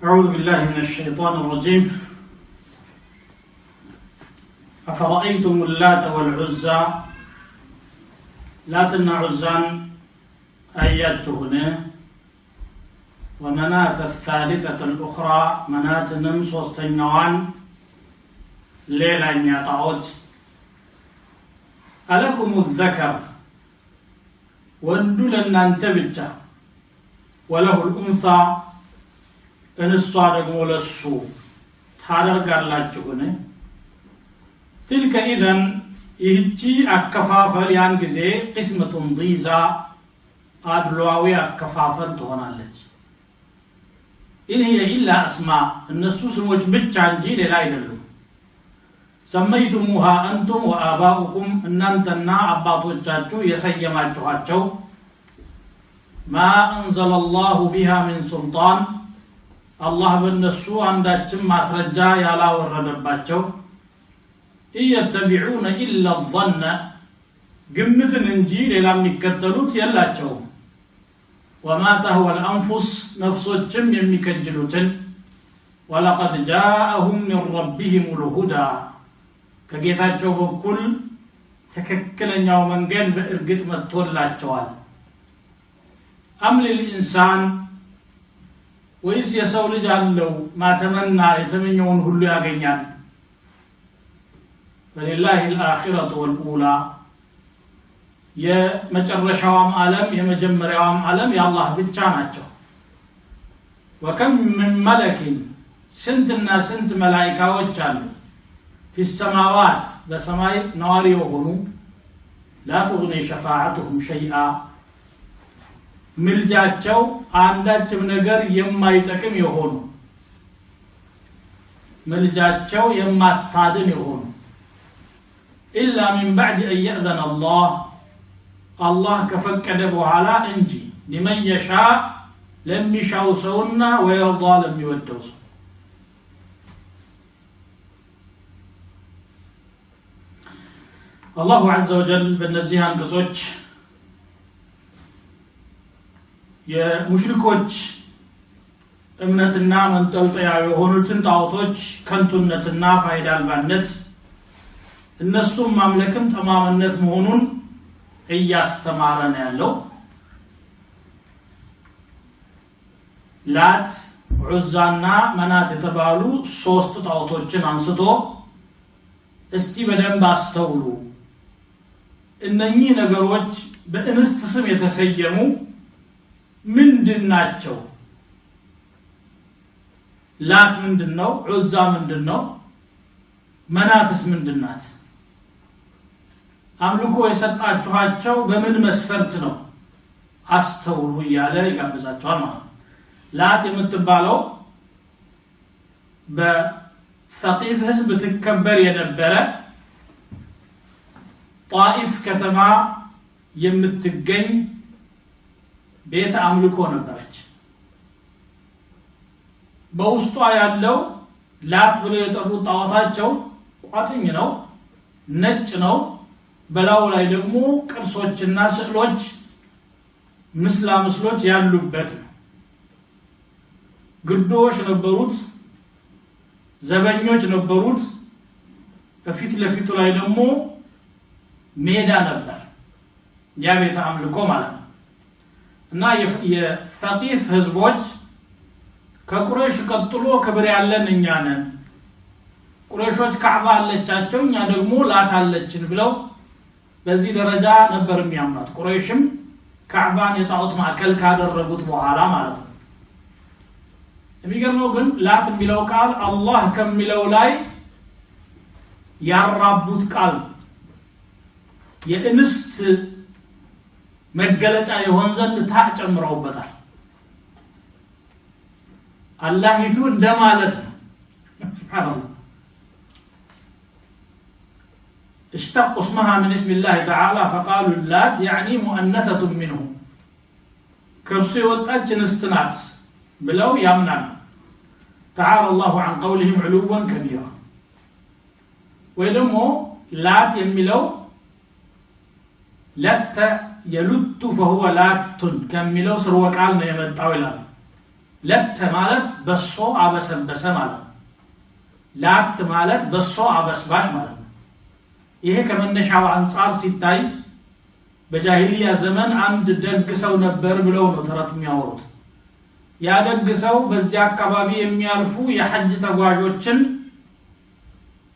أعوذ بالله من الشيطان الرجيم أفرأيتم اللات والعزى لاتنا عزان أياتهن ومناة الثالثة الأخرى مناة نمس وستنوان ليلة يطعود ألكم الذكر وندو لنا انتبتا وله الأنثى እንስቷ ደግሞ ለሱ ታደርጋላችሁን تلك اذن ይህቺ አከፋፈል ያን ጊዜ قسمة ضيزى አድሏዊ አከፋፈል ትሆናለች إن هي إلا أسماء እነሱ ስሞች ብቻ እንጂ ሌላ አይደሉም سميتموها أنتم وآباؤكم እናንተና አባቶቻችሁ የሰየማችኋቸው ما أنزل الله بها من سلطان الله በእነሱ አንዳችም ማስረጃ ያላወረደባቸው يتبعون إلا الظن ግምትን እንጂ ሌላ የሚከተሉት የላቸው وما تهوى الأنفس ነፍሶችም የሚከጅሉትን ولقد جاءهم من ربهم الهدى ከጌታቸው በኩል ተከክለኛው መንገድ በእርግጥ መጥቶላቸዋል أم للإنسان ወይስ የሰው ልጅ አለው ማተመና የተመኘውን ሁሉ ያገኛል فلله الآخرة والأولى የመጨረሻውም ዓለም የመጀመሪያውም ዓለም የአላህ ብቻ ናቸው وكم من ملك ስንትና ስንት መላእክቶች አሉ في السماوات በሰማይ ነዋሪ የሆኑ لا تغني شفاعتهم شيئا ምልጃቸው አንዳችም ነገር የማይጠቅም የሆኑ ምልጃቸው የማታድን የሆኑ إلا من بعد أن يأذن الله ከፈቀደ በኋላ እንጂ لمن يشاء ለሚሻው ሰውና ويرضى ለሚወደው ሰው الله عز وجل በእነዚህ አንቀጾች የሙሽሪኮች እምነትና መንጠልጠያ የሆኑትን ጣዖቶች ከንቱነትና ፋይዳ አልባነት እነሱም ማምለክም ተማምነት መሆኑን እያስተማረ ነው ያለው ላት ዑዛና መናት የተባሉ ሶስት ጣዖቶችን አንስቶ እስቲ በደንብ አስተውሉ እነኚህ ነገሮች በእንስት ስም የተሰየሙ ምንድናቸው ላት ምንድነው ዑዛ ምንድነው መናትስ ምንድናት አምልኮ የሰጣችኋቸው በምን መስፈርት ነው አስተውሉ ያለ ይጋብዛቸዋል ማለት ላት የምትባለው በሰቂፍ ህዝብ ትከበር የነበረ ጣኢፍ ከተማ የምትገኝ ቤተ አምልኮ ነበረች በውስጧ ያለው ላት ብሎ የጠሩት ጣዖታቸው ቋጥኝ ነው ነጭ ነው በላው ላይ ደግሞ ቅርሶችና ስዕሎች ምስሎች ያሉበት ነው ግርዶሽ ነበሩት ዘበኞች ነበሩት ከፊት ለፊቱ ላይ ደግሞ ሜዳ ነበር ያ ቤተ አምልኮ ማለት ነው እና የሰቂፍ ህዝቦች ከቁረይሽ ቀጥሎ ክብር ያለን እኛ ነን ቁረይሾች ካዕባ አለቻቸው እኛ ደግሞ ላት አለችን ብለው በዚህ ደረጃ ነበር የሚያምኑት ቁረይሽም ካዕባን የጣዖት ማዕከል ካደረጉት በኋላ ማለት ነው የሚገርመው ግን ላት የሚለው ቃል አላህ ከሚለው ላይ ያራቡት ቃል የእንስት መገለጫ የሆን ዘንድ ታጨምረውበታል አላህይቱ እንደማለት ነው ሱብሃንአላህ اشتقوا اسمها من اسم الله تعالى فقالوا اللات يعني مؤنثة منه كرسي وطاج نستنات بلو يامنان تعالى الله عن قولهم علوا كبيرا ويدمو لات يملو لت يلت فهو لات كملو سروا قال ነው የመጣው ይላል ለተ ማለት በሶ አበሰበሰ ማለት ነው። ላት ማለት በሶ አበስባሽ ማለት ነው። ይሄ ከመነሻው አንፃር ሲታይ በጃሂልያ ዘመን አንድ ደግ ሰው ነበር ብለው ነው ተረት የሚያወሩት። ያ ደግ ሰው በዚያ አካባቢ የሚያልፉ የሐጅ ተጓዦችን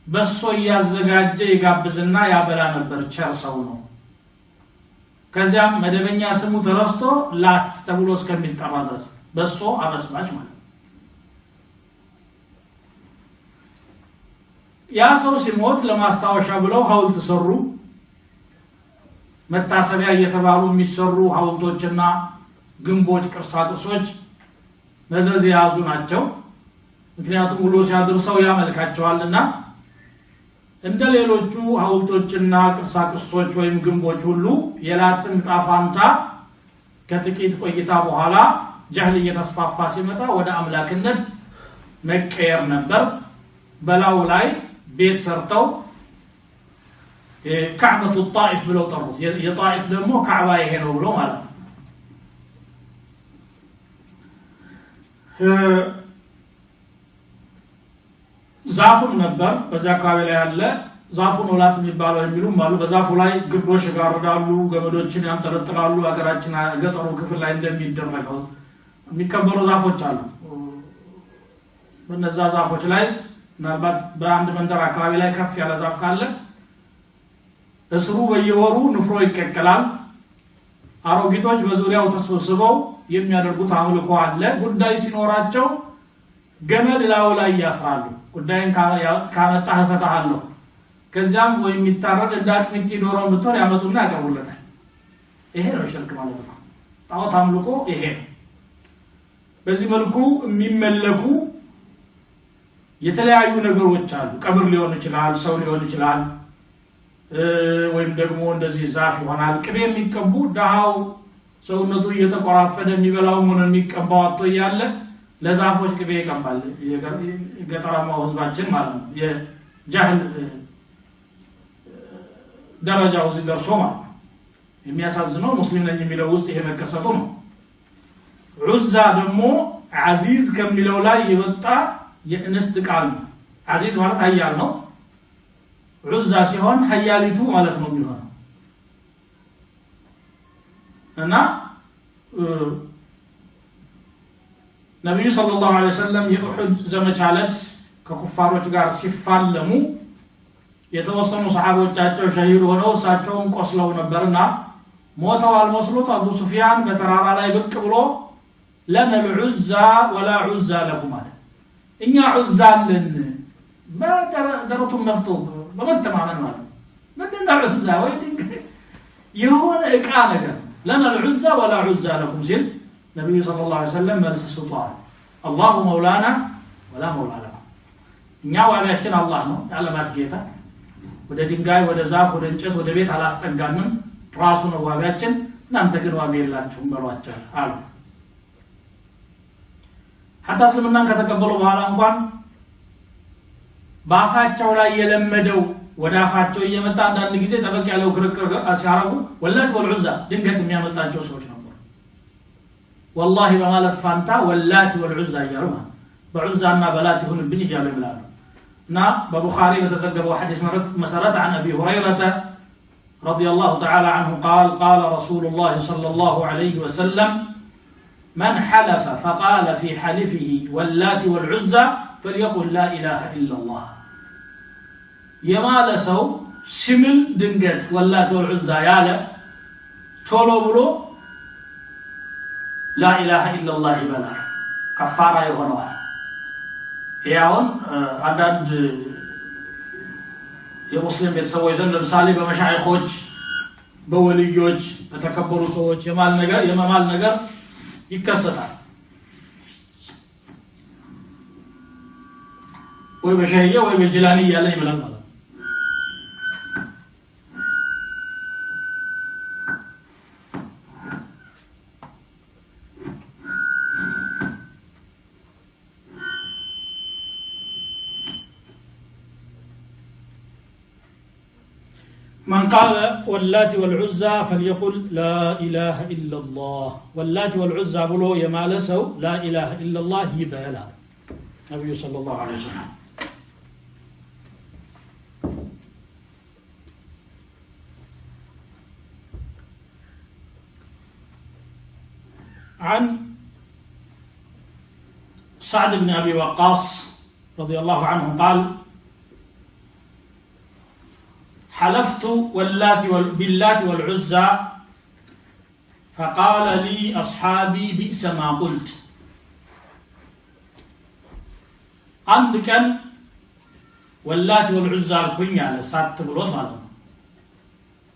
በሶ ያዘጋጀ ይጋብዝና ያበላ ነበር። ቸር ሰው ነው። ከዚያም መደበኛ ስሙ ተረስቶ ላት ተብሎ እስከሚጠራ ድረስ በሶ አበስባሽ ማለት ነው። ያ ሰው ሲሞት ለማስታወሻ ብለው ሐውልት ሰሩ። መታሰቢያ እየተባሉ የሚሰሩ ሐውልቶችና ግንቦች ቅርሳቅርሶች መዘዝ የያዙ ናቸው። ምክንያቱም ውሎ ሲያድርሰው ያመልካቸዋልና እንደ ሌሎቹ ሐውልቶችና ቅርሳቅርሶች ወይም ግንቦች ሁሉ የላትን ጣፋንታ ከጥቂት ቆይታ በኋላ ጀህል እየተስፋፋ ሲመጣ ወደ አምላክነት መቀየር ነበር። በላው ላይ ቤት ሰርተው ካዕበቱ ጣኢፍ ብለው ጠሩት። የጣኢፍ ደግሞ ካዕባ ይሄ ነው ብሎ ማለት ነው። ዛፉም ነበር በዛ አካባቢ ላይ ያለ ዛፉን ወላት የሚባለው የሚሉም አሉ። በዛፉ ላይ ግብሮች ጋርዳሉ፣ ገመዶችን ያንጠለጥላሉ። ሀገራችን ገጠሩ ክፍል ላይ እንደሚደረገው የሚከበሩ ዛፎች አሉ። በነዛ ዛፎች ላይ ምናልባት በአንድ መንደር አካባቢ ላይ ከፍ ያለ ዛፍ ካለ እስሩ በየወሩ ንፍሮ ይቀቀላል። አሮጊቶች በዙሪያው ተሰብስበው የሚያደርጉት አምልኮ አለ። ጉዳይ ሲኖራቸው ገመድ ላዩ ላይ ያስራሉ። ጉዳይን ካመጣህ እፈታሃለሁ። ከዚያም ወይ የሚታረድ እንደ አቅሚቲ ዶሮ ምትሆን ያመጡና ያቀርቡለታል። ይሄ ነው ሽርክ ማለት ነው። ጣዖት አምልኮ ይሄ ነው። በዚህ መልኩ የሚመለኩ የተለያዩ ነገሮች አሉ። ቀብር ሊሆን ይችላል፣ ሰው ሊሆን ይችላል፣ ወይም ደግሞ እንደዚህ ዛፍ ይሆናል። ቅቤ የሚቀቡ ደሃው ሰውነቱ እየተቆራፈደ የሚበላው ምን የሚቀባው አጥቶ እያለ ለዛፎች ቅቤ ይቀባል። የገጠራማው ህዝባችን ማለት ነው። የጃህል ደረጃው እዚህ ደርሶ ማለት ነው። የሚያሳዝነው ሙስሊም ነኝ የሚለው ውስጥ ይሄ መከሰቱ ነው። ዑዛ ደግሞ አዚዝ ከሚለው ላይ የወጣ የእንስት ቃል ነው። አዚዝ ማለት ኃያል ነው። ዑዛ ሲሆን ኃያሊቱ ማለት ነው የሚሆነው እና ነብዩ ሰለላሁ ዐለይሂ ወሰለም የኡሁድ ዘመቻ ዕለት ከኩፋሮች ጋር ሲፋለሙ የተወሰኑ ሰሃቦቻቸው ሸሂድ ሆነው እሳቸውም ቆስለው ነበርና ሞተው አልመስሉት አቡ ሱፊያን በተራራ ላይ ብቅ ብሎ ለነል ዑዛ ወላ ዑዛ ለኩም አለ። እኛ ዑዛ አለን በደረቱም ነፍቶ በመተማመን ማለት ምንድን ነው ዑዛ ወይ የሆነ እቃ ነገር ለነል ዑዛ ወላ ዑዛ ለኩም ሲል ነብዩ ሰለላሁ ዐለይሂ ወሰለም መልስ ሰጥተዋል። አላሁ መውላና ወላ መውላ ለኩም። እኛ ዋቢያችን አላህ ነው የዓለማት ጌታ። ወደ ድንጋይ ወደ ዛፍ ወደ እንጨት ወደ ቤት አላስጠጋንም። ራሱ ነው ዋቢያችን። እናንተ ግን ዋቢ የላችሁም በሏቸው አሉ። ሐታ እስልምናን ከተቀበሉ በኋላ እንኳን በአፋቸው ላይ የለመደው ወደ አፋቸው እየመጣ አንዳንድ ጊዜ ጠበቅ ያለው ክርክር ሲያረጉ ወላት ወልዑዛ ድንገት የሚያመጣቸው ሰዎች ነበሩ። ወላሂ በማለት ፋንታ ወላት ወልዑዛ እያሉ በዑዛና በላት ይሁንብኝ እያሉ ይላሉ። እና በቡኻሪ በተዘገበው ሐዲስ መሰረት عن ابي هريره رضي الله تعالى عنه قال قال رسول الله صلى الله عليه وسلم من حلف فقال في حلفه واللات والعزى فليقل لا اله الا الله የማለ ሰው ሲምል ድንገት ወላት ወልዑዛ ያለ ቶሎ ብሎ ላ ኢላሃ ኢላላህ ይበላል። ከፋራ ይሆነዋል። ያውን አንዳንድ የሙስሊም ቤተሰቦች ዘንድ ለምሳሌ በመሻይኾች በወልዮች በተከበሩ ሰዎች የመማል ነገር ይከሰታል። ወይ በሸህየ ወይ በጅላኒ እያለ ይበላል ማለት ነው። من قال واللات والعزى فليقل لا إله إلا الله واللات والعزى بلو يمالسوا لا إله إلا الله يبالا النبي صلى الله عليه وسلم عن سعد بن أبي وقاص رضي الله عنه قال حلفت باللات والعزى فقال لي أصحابي بئس ما قلت عندك واللات والعزى الكنيا لسات بلوت مالهم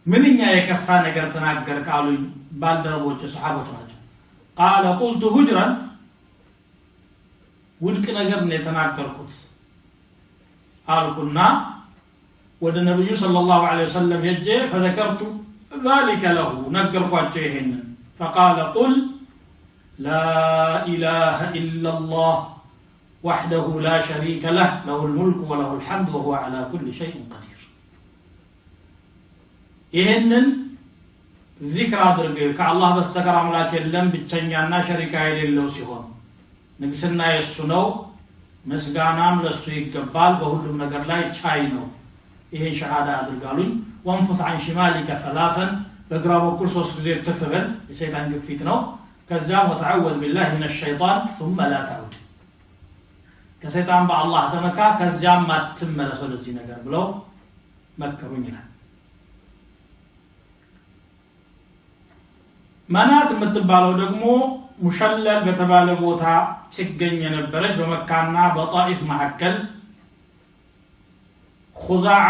منين يكفى نجر تناجر قالوا بالدربوች صحابዎች ናቸው قال قلت هجرا ውድቅ ነገር ነው የተናገርኩት አልኩና ወደ ነብዩ ሰለላሁ ዐለይሂ ወሰለም ሄጄ فذكرت ذلك له ነገርኳቸው ይሄንን فقال قل لا اله الا الله وحده لا شريك له له الملك وله الحمد وهو على كل شيء قدير ይሄንን ዚክር አድርገው ከአላህ በስተቀር አምላክ የለም ብቸኛና ሸሪካ የሌለው ሲሆን ንግስና የሱ ነው ምስጋናም ለሱ ይገባል በሁሉም ነገር ላይ ቻይ ነው ይሄን ሸሃዳ አድርጋሉኝ ወንፈስ عن شمالك ثلاثا በግራ በኩል 3 ጊዜ ተፈበል የሸይጣን ግፊት ነው ከዛም وتعوذ بالله من الشيطان ثم لا تعود ከሰይጣን በአላህ ተመካ ከዛም ማትመለስ ወደዚህ ነገር ብለው መከሩኝ ይላል መናት የምትባለው ደግሞ ሙሸለል በተባለ ቦታ ሲገኝ የነበረች በመካና በጣኢፍ መሐከል ኹዛዓ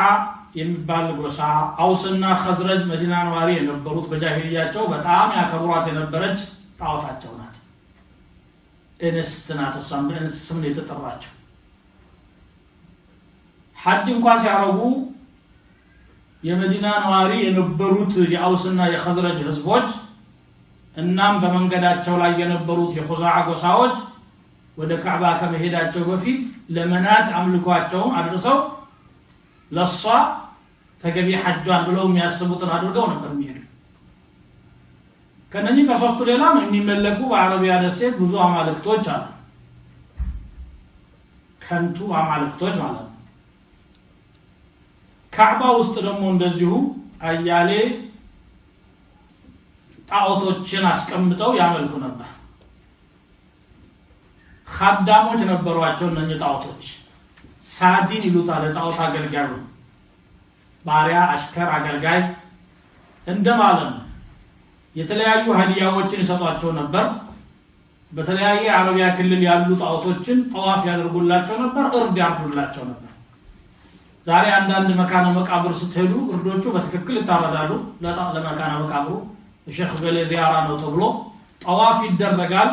የሚባል ጎሳ አውስና ኸዝረጅ መዲና ነዋሪ የነበሩት በጃሂልያቸው በጣም ያከብሯት የነበረች ጣዖታቸው ናት እንስናት ስም የተጠራቸው ሐጅ እንኳን ሲያረጉ የመዲና ነዋሪ የነበሩት የአውስና የኸዝረጅ ህዝቦች እናም በመንገዳቸው ላይ የነበሩት የኹዛዓ ጎሳዎች ወደ ካዕባ ከመሄዳቸው በፊት ለመናት አምልኳቸውን አድርሰው ለሷ ተገቢ ሐጇን ብለው የሚያስቡትን አድርገው ነበር የሚሄዱት ከነኚህ ከሶስቱ ሌላም የሚመለኩ በአረቢያ ደሴት ብዙ አማልክቶች አሉ ከንቱ አማልክቶች ማለት ነው ካዕባ ውስጥ ደግሞ እንደዚሁ አያሌ ጣዖቶችን አስቀምጠው ያመልኩ ነበር ኻዳሞች ነበሯቸው እነኚህ ጣዖቶች ሳዲን ይሉታል ጣዖት አገልጋዩ ባሪያ አሽከር አገልጋይ እንደማለት ነው የተለያዩ ሀዲያዎችን ይሰጧቸው ነበር በተለያየ አረቢያ ክልል ያሉ ጣዖቶችን ጠዋፍ ያደርጉላቸው ነበር እርድ ያርዱላቸው ነበር ዛሬ አንዳንድ መካነ መቃብር ስትሄዱ እርዶቹ በትክክል ይታረዳሉ ለመካነ መቃብሩ የሼክ ገሌ ዚያራ ነው ተብሎ ጠዋፍ ይደረጋል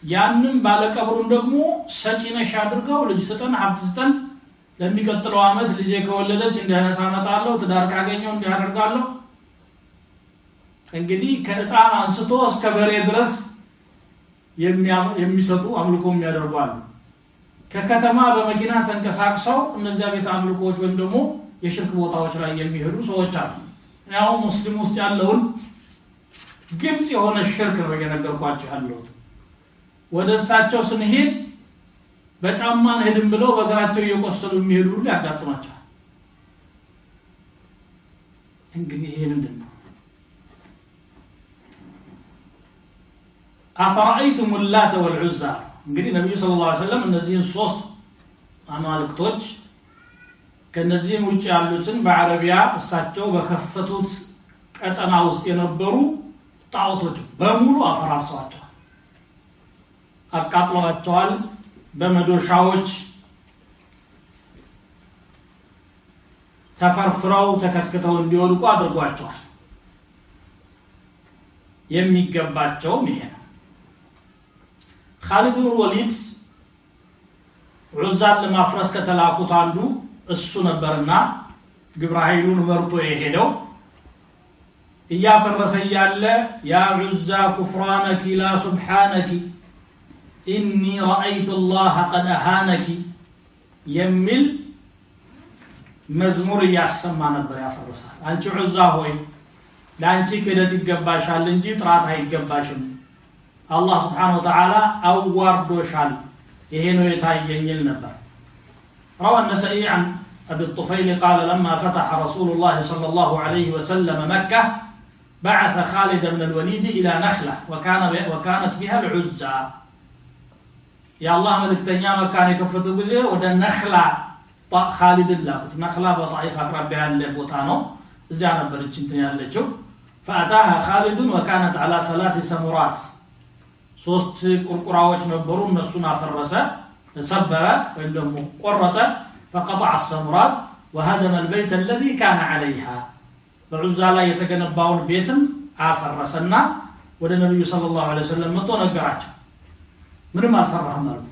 ያንን ባለቀብሩን ደግሞ ሰጪነሽ አድርገው ልጅ ስጠን ሀብት ስጠን ለሚቀጥለው አመት ልጄ ከወለደች እንደህነት አመጣለሁ ትዳር ካገኘው እንዲያደርጋለሁ እንግዲህ ከእጣን አንስቶ እስከ በሬ ድረስ የሚሰጡ አምልኮ የሚያደርጓሉ ከከተማ በመኪና ተንቀሳቅሰው እነዚያ ቤት አምልኮዎች ወይም ደግሞ የሽርክ ቦታዎች ላይ የሚሄዱ ሰዎች አሉ ያው ሙስሊም ውስጥ ያለውን ግልጽ የሆነ ሽርክ ነው የነገርኳችሁ ያለው ወደስታቸው ስንሄድ በጫማን ሄድን ብለው በእግራቸው እየቆሰሉ የሚሄዱ ሁሉ ያጋጥማቸዋል እንግዲህ ይሄ ምንድነው አፈራአይቱም اللاة والعزى እንግዲህ ነብዩ ሰለላሁ ዐለይሂ ወሰለም እነዚህን ሶስት አማልክቶች ከነዚህም ውጭ ያሉትን በአረቢያ እሳቸው በከፈቱት ቀጠና ውስጥ የነበሩ ጣዖቶች በሙሉ አፈራርሰዋቸዋል አቃጥለዋቸዋል በመዶሻዎች ተፈርፍረው ተከትክተው እንዲወድቁ አድርጓቸዋል የሚገባቸው ይሄ ነው ኻሊድ ብን ወሊድ ዑዛን ለማፍረስ ከተላኩት አንዱ እሱ ነበርና ግብረ ኃይሉን መርጦ የሄደው እያፈረሰ ያለ ያ ዑዛ ኩፍራነኪ ላ ሱብሃነኪ إني رأيت الله قد أهانك يمل መዝሙር ያሰማ ነበር ያፈርሳል አንቺ ዑዛ ሆይ ላንቺ ክደት ይገባሻል እንጂ ጥራት አይገባሽም አላህ Subhanahu Wa Ta'ala አዋርዶሻል ይሄ ነው የታየኝል ነበር روى النسائي عن أبي الطفيل قال لما فتح رسول الله صلى الله عليه وسلم مكة بعث خالد بن الوليد إلى نخلة وكانت بها العزة يا الله ملكتنيا مكان يكفتوا بزي ودا نخلة خالد الله نخلة بطائف أقرب بها اللبوتانو زي نبرج انتني اللجو فأتاها خالد وكانت على 3 سمرات ሶስት ቁርቁራዎች ነበሩ እነሱን አፈረሰ ተሰበረ ወይም ደግሞ ቆረጠ فقطع السمرات وهدم البيت الذي كان عليها በዑዛ ላይ የተገነባውን ቤትም አፈረሰና ወደ ነብዩ ሰለላሁ ዐለይሂ ወሰለም መጥቶ ነገራቸው ምንም አልሰራህም ማለት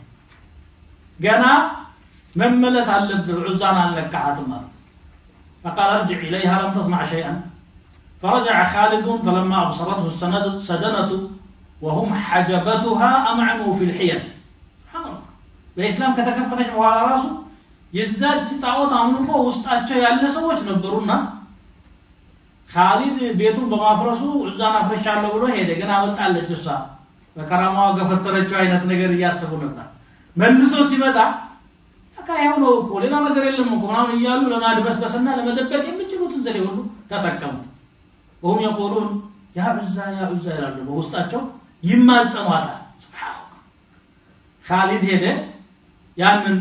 ገና መመለስ አለብህ ዑዛን አልለካሃትም ማለት فقال ارجع اليها لم تصنع شيئا فرجع خالد فلما ابصرته السدنه وهم حجبتها امعنوا في الحيل سبحان الله በእስላም ከተከፈተች በኋላ ራሱ የዛች ጣዖት አምልኮ ውስጣቸው ያለ ሰዎች ነበሩና خالد ቤቱን በማፍረሱ ዑዛን አፍርሻለሁ ብሎ ሄደ ግን አወጣለች እሷ በከራማው ገፈተረችው አይነት ነገር ያሰቡ ነበር መልሶ ሲመጣ አካያው ነው እኮ ሌላ ነገር የለም እኮ ነው እያሉ ለማድበስበስና ለመደበቅ የሚችሉትን ዘዴ ሁሉ ተጠቀሙ ወሁም يقولون يا عزة ይላሉ በውስጣቸው ይማጸኗታል ሱብሃንአላህ خالد ሄደ ያንን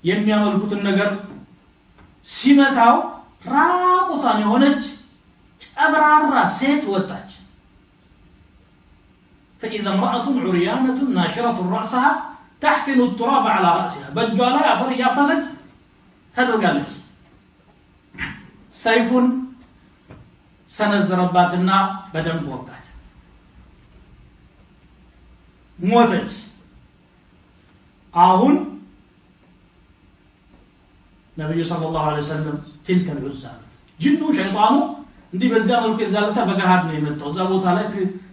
የሚያመልኩትን ነገር ሲመታው ራቁቷን የሆነች ጨብራራ ሴት ወጣች فإذا امرأة عريانة ناشرة رأسها تحفن التراب على رأسها بجوا لا أفر يافسد تدرقالች ሰይፉን ሰነዘረባትና በደንብ ወጋት ሞተች አሁን ነብዩ ሰለላሁ ዐለይሂ ወሰለም تلك العزة ጅኑ ሸይጣኑ እንዲህ በዚያ መልኩ የዛለታ በጋሃድ ነው የመጣው እዛ ቦታ ላይ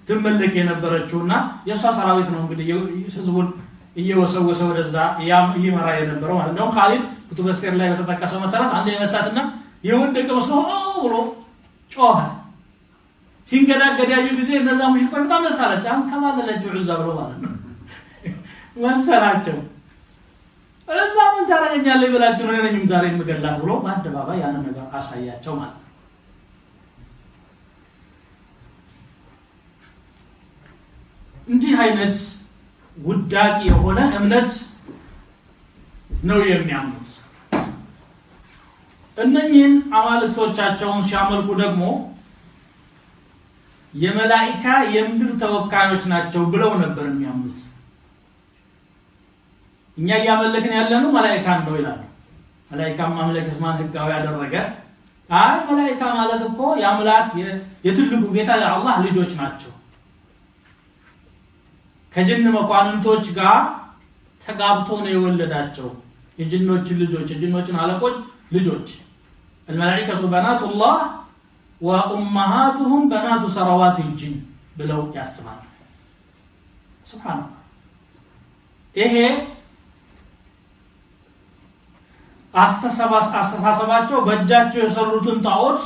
ትመለክ የነበረችውና የሷ ሰራዊት ነው እንግዲህ ህዝቡን እየወሰወሰ ወደዛ ይመራ የነበረው ማለት ነው خالد ኩቱበ ሲር ላይ በተጠቀሰው መሰረት አንድ የመታትና የወደቀ መስሎ ብሎ ጮኸ ሲንገዳገድ ያዩ ጊዜ እነዛ ሙሽሪኮች በጣም ነሳለች አንከባለለች ዑዛ ብሎ ማለት ነው ወሰላቸው እዛ ምን ታረጋኛለህ ብላችሁ ነው እኔንም ዛሬ የምገላት ብሎ በአደባባይ ያን ነገር አሳያቸው ማለት ነው እንዲህ አይነት ውዳቂ የሆነ እምነት ነው የሚያምኑት እነኚህን አማልክቶቻቸውን ሲያመልኩ ደግሞ የመላእክት የምድር ተወካዮች ናቸው ብለው ነበር የሚያምኑት እኛ ያመለክን ያለነው መላእክት ነው ይላሉ መላእክት ማምለክስ ማን ህጋው ያደረገ አይ መላእክት ማለት እኮ ያምላክ የትልቁ ጌታ የአላህ ልጆች ናቸው ከጅን መኳንንቶች ጋር ተጋብቶ ነው የወለዳቸው የጅኖች ልጆች የጅኖችን አለቆች ልጆች الملائكه بنات الله وامهاتهم بنات سروات الجن ብለው ያስባሉ ሱብሃንአላህ ይሄ አስተሳሰባቸው በእጃቸው የሰሩትን ጣዖት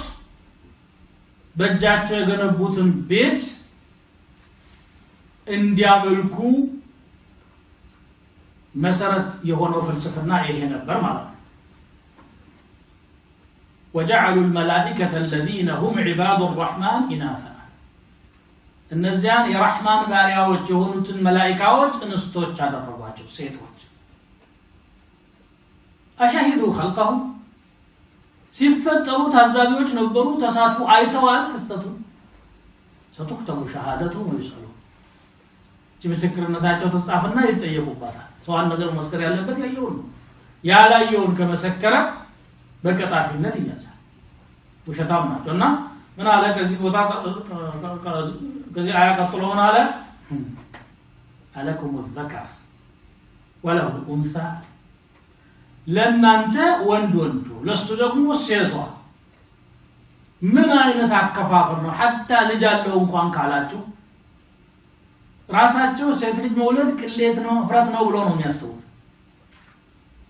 በእጃቸው የገነቡትን ቤት እንዲያመልኩ መሰረት የሆነው ፍልስፍና ይሄ ነበር ማለት ነው وجعلوا الملائكة الذين هم عباد الرحمن إناثا እነዚያን የረህማን ባሪያዎች የሆኑትን መላእክቶች እንስቶች አደረጓቸው ሴቶች أشهدوا خلقهم ሲፈጠሩ ታዛቢዎች ነበሩ ተሳትፎ አይተዋል ክስተቱን ستكتب شهادتهم ويسألون ምስክርነታቸው ተጻፈና ይጠየቁባታል ሰው አንድ ነገር መስከር ያለበት ያየው ነው ያላየውን ከመሰከረ በቀጣፊነት ይያዛል ውሸታም ናቸውና ምን አለ ከዚህ ቦታ ከዚህ አያ ቀጥሎ ምን አለ አለኩም الذكر وله الانثى ለናንተ ወንድ ለሱ ደግሞ ሴቷ ምን አይነት አከፋፈል ነው hatta ልጅ አለው እንኳን ካላችሁ ራሳቸው ሴት ልጅ መውለድ ቅሌት ነው ፍራት ነው ብሎ ነው የሚያስቡት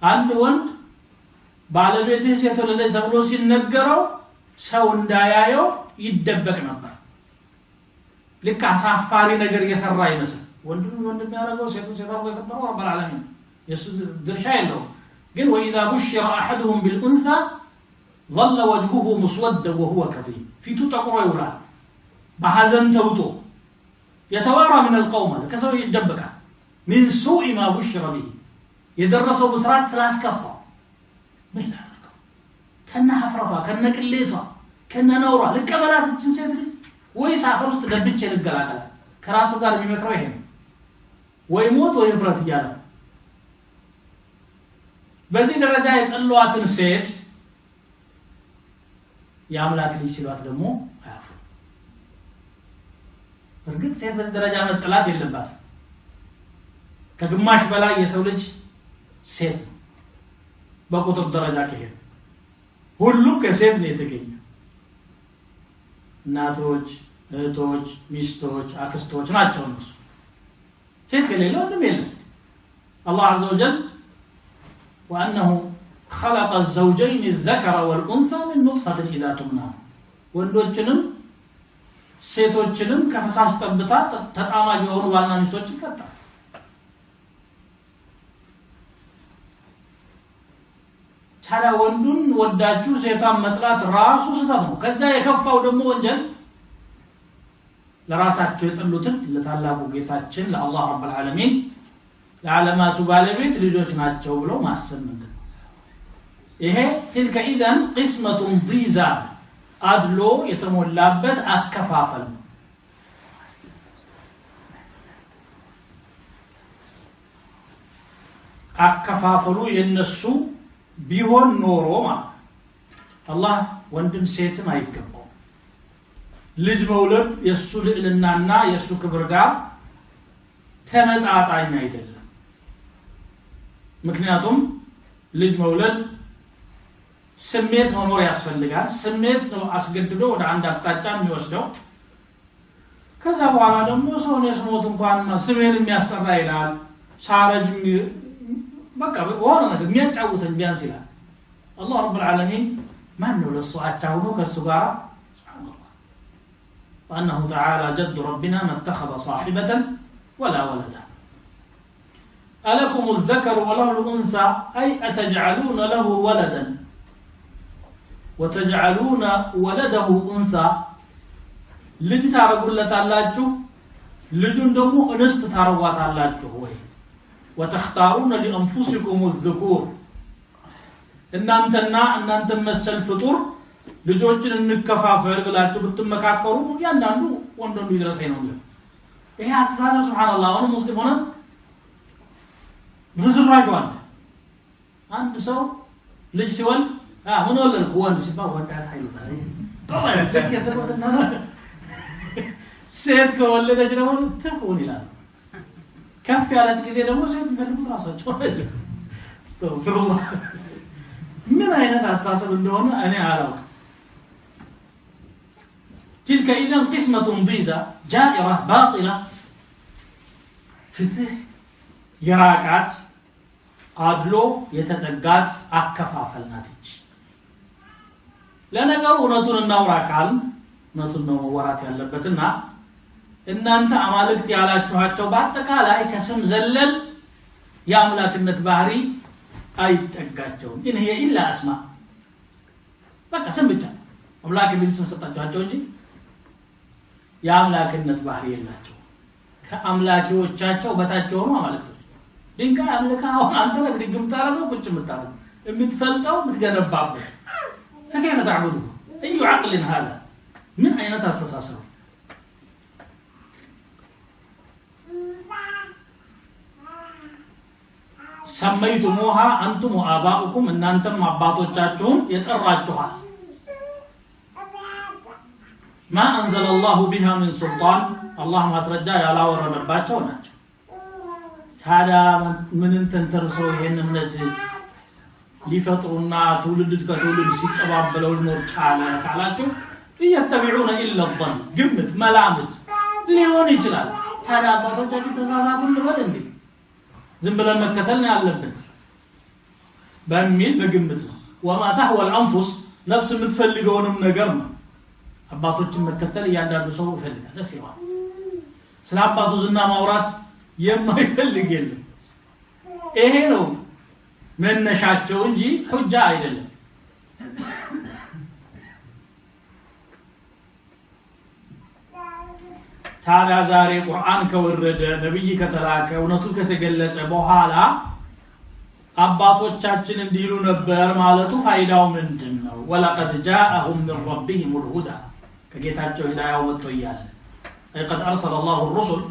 አንድ ወንድ ባለቤትህ ሴት ወለደች ተብሎ ሲነገረው ሰው እንዳያየው ይደበቅ ነበር ልክ አሳፋሪ ነገር እየሰራ ይመስል ወንድም ያረጋው ሴቱ ሲታረቁ የከበረው رب العالمين የሱ ድርሻ የለው ግን وإذا بشر أحدهم بالأنثى ظل وجهه مسودا وهو كظيم فيتو تقرو يولا بحزن توتو يتوارى من القوم كسو يدبك من سوء ما بشر به يدرسوا بسرات ثلاث كفه من لا كنا حفرتها كنا قليتها كنا نورا لقبلات الجنسيت ወይ ሳፈር ውስጥ ገብቼ ልገላገል ከራሱ ጋር የሚመክረው ይሄ ነው ወይ ሞት ወይ ፍረት ይያለ በዚህ ደረጃ የጠሏትን ሴት ያምላክ ልጅ ሲሏት ደግሞ አያፍሩ እርግጥ ሴት በዚህ ደረጃ መጠላት የለባትም ከግማሽ በላይ የሰው ልጅ ሴት በቁጥር ደረጃ ከሄደ ሁሉ ከሴት ነው የተገኘ እናቶች እህቶች ሚስቶች አክስቶች ናቸው እነሱ ሴት ከሌለው ምንም የለም الله عز وجل وأنه خلق الزوجين الذكر والأنثى من نطفة إذا تمنى ወንዶችንም ሴቶችንም ከፈሳሽ ጠብታ ተጣማጅ የሆኑ ባልና ሚስቶችን ፈጠረ ታዲያ ወንዱን ወዳችሁ ሴቷን መጥላት ራሱ ስህተት ነው ከዛ የከፋው ደግሞ ወንጀል ለራሳቸው የጠሉትን ለታላቁ ጌታችን ለአላህ رب العالمين ለዓለማቱ ባለቤት ልጆች ናቸው ብሎ ማሰብ ምንድነው ይሄ تلك اذا قسمه ضيزى አድሎ የተሞላበት አከፋፈል ነው አከፋፈሉ የነሱ ቢሆን ኖሮ ማለት አላህ ወንድም ሴትም አይገባው ልጅ መውለድ የሱ ልዕልናና የሱ ክብር ጋር ተመጣጣኝ አይደለም ምክንያቱም ልጅ መውለድ ስሜት መኖር ያስፈልጋል ስሜት ነው አስገድዶ ወደ አንድ አቅጣጫ የሚወስደው ከዛ በኋላ ደግሞ ሰው ነስሞት እንኳን ስሜን የሚያስጠራ ይላል ሳረጅ በቃ ወራ ነገር የሚያጫውተን ቢያንስ ይላል አላህ رب العالمين ማን ነው ለሱ አጫውቶ ከሱ ጋር وأنه تعالى جد ربنا ما اتخذ صاحبة ولا ولدا ألكم الذكر وله الأنثى أي أتجعلون له ولدا وتجعلون ولده أنثى ልጅ ታረጉለታላችሁ ልጁን ደግሞ እንስት ታረጓታላችሁ ወይ وتختارون لأنفسكم الذكور እናንተ መሰል ፍጡር ልጆችን እንከፋፈል ብላችሁ ብትመካከሩ ያንዳንዱ ወንዶም ይድረሰኝ ነው ይሄ አስተሳሰብ ሱብሃንአላህ አሁን ሙስሊም ሆነ ብዙራጅ አለ አንድ ሰው ልጅ ሲወልድ ምን ወለድኩ ወንድ ሲባል ወጣት አይልታል ቆማለት ከሰበሰና ሴት ከወለደች ደግሞ ትሆን ይላል ከፍ ያለች ጊዜ ደግሞ ሴት ይፈልጉ ራሳቸው ናቸው አስተግፍሩላህ ምን አይነት አስተሳሰብ እንደሆነ እኔ አላውቅም تلك إذا قسمة ضيزى جائرة باطلة فتح يراكات አድሎ የተጠጋት አከፋፈልናለች ለነገሩ እውነቱን እናውራካል እውነቱን ነው ወራት ያለበትና እናንተ አማልክት ያላችኋቸው በአጠቃላይ ከስም ዘለል የአምላክነት ባህሪ አይጠጋቸውም إن هي إلا أسماء በቃ ስም ብቻ አምላክ ቢል ስም ሰጣቸው እንጂ የአምላክነት ባህሪ የላቸው ከአምላኪዎቻቸው በታች ሆኖ አማልክት ድንጋይ አምልካው አንተ ለድግም ታረገው ቁጭ ምታረገው የምትፈልጠው ምትገነባበት فكيف تعبده اي عقل هذا من اين تستساسر سميتموها انتم واباؤكم ان انتم አባቶቻችሁን የጠራችኋት ما انزل الله بها من سلطان الله ማስረጃ ያላወረደባቸው ናቸው ታዲያ ምን እንተንተርሶ ይሄን እምነት ሊፈጥሩና ትውልድ ከትውልድ ሲቀባበለው ኖር ቻለ ካላችሁ ይተብዑነ ኢላ الظن ግምት መላምት ሊሆን ይችላል ታዲያ አባቶቻችን ተሳሳቱ እንበል እንዴ ዝም ብለን መከተል ነው ያለብን በሚል በግምት ነው وما تهوى الانفس نفس የምትፈልገውንም ነገር ነው አባቶችን መከተል ያንዳንዱ ሰው ይፈልጋል ደስ ይላል ስለ አባቱ ዝና ማውራት የማይፈልግ የለም ይሄ ነው መነሻቸው እንጂ ሁጃ አይደለም ታዲያ ዛሬ ቁርአን ከወረደ ነብይ ከተላከ እውነቱ ከተገለጸ በኋላ አባቶቻችን እንዲሉ ነበር ማለቱ ፋይዳው ምንድነው ወለቀድ جاءهم من ربهم الهدى ከጌታቸው ሂዳያው ወጥቶ ይያለ قد ارسل الله الرسل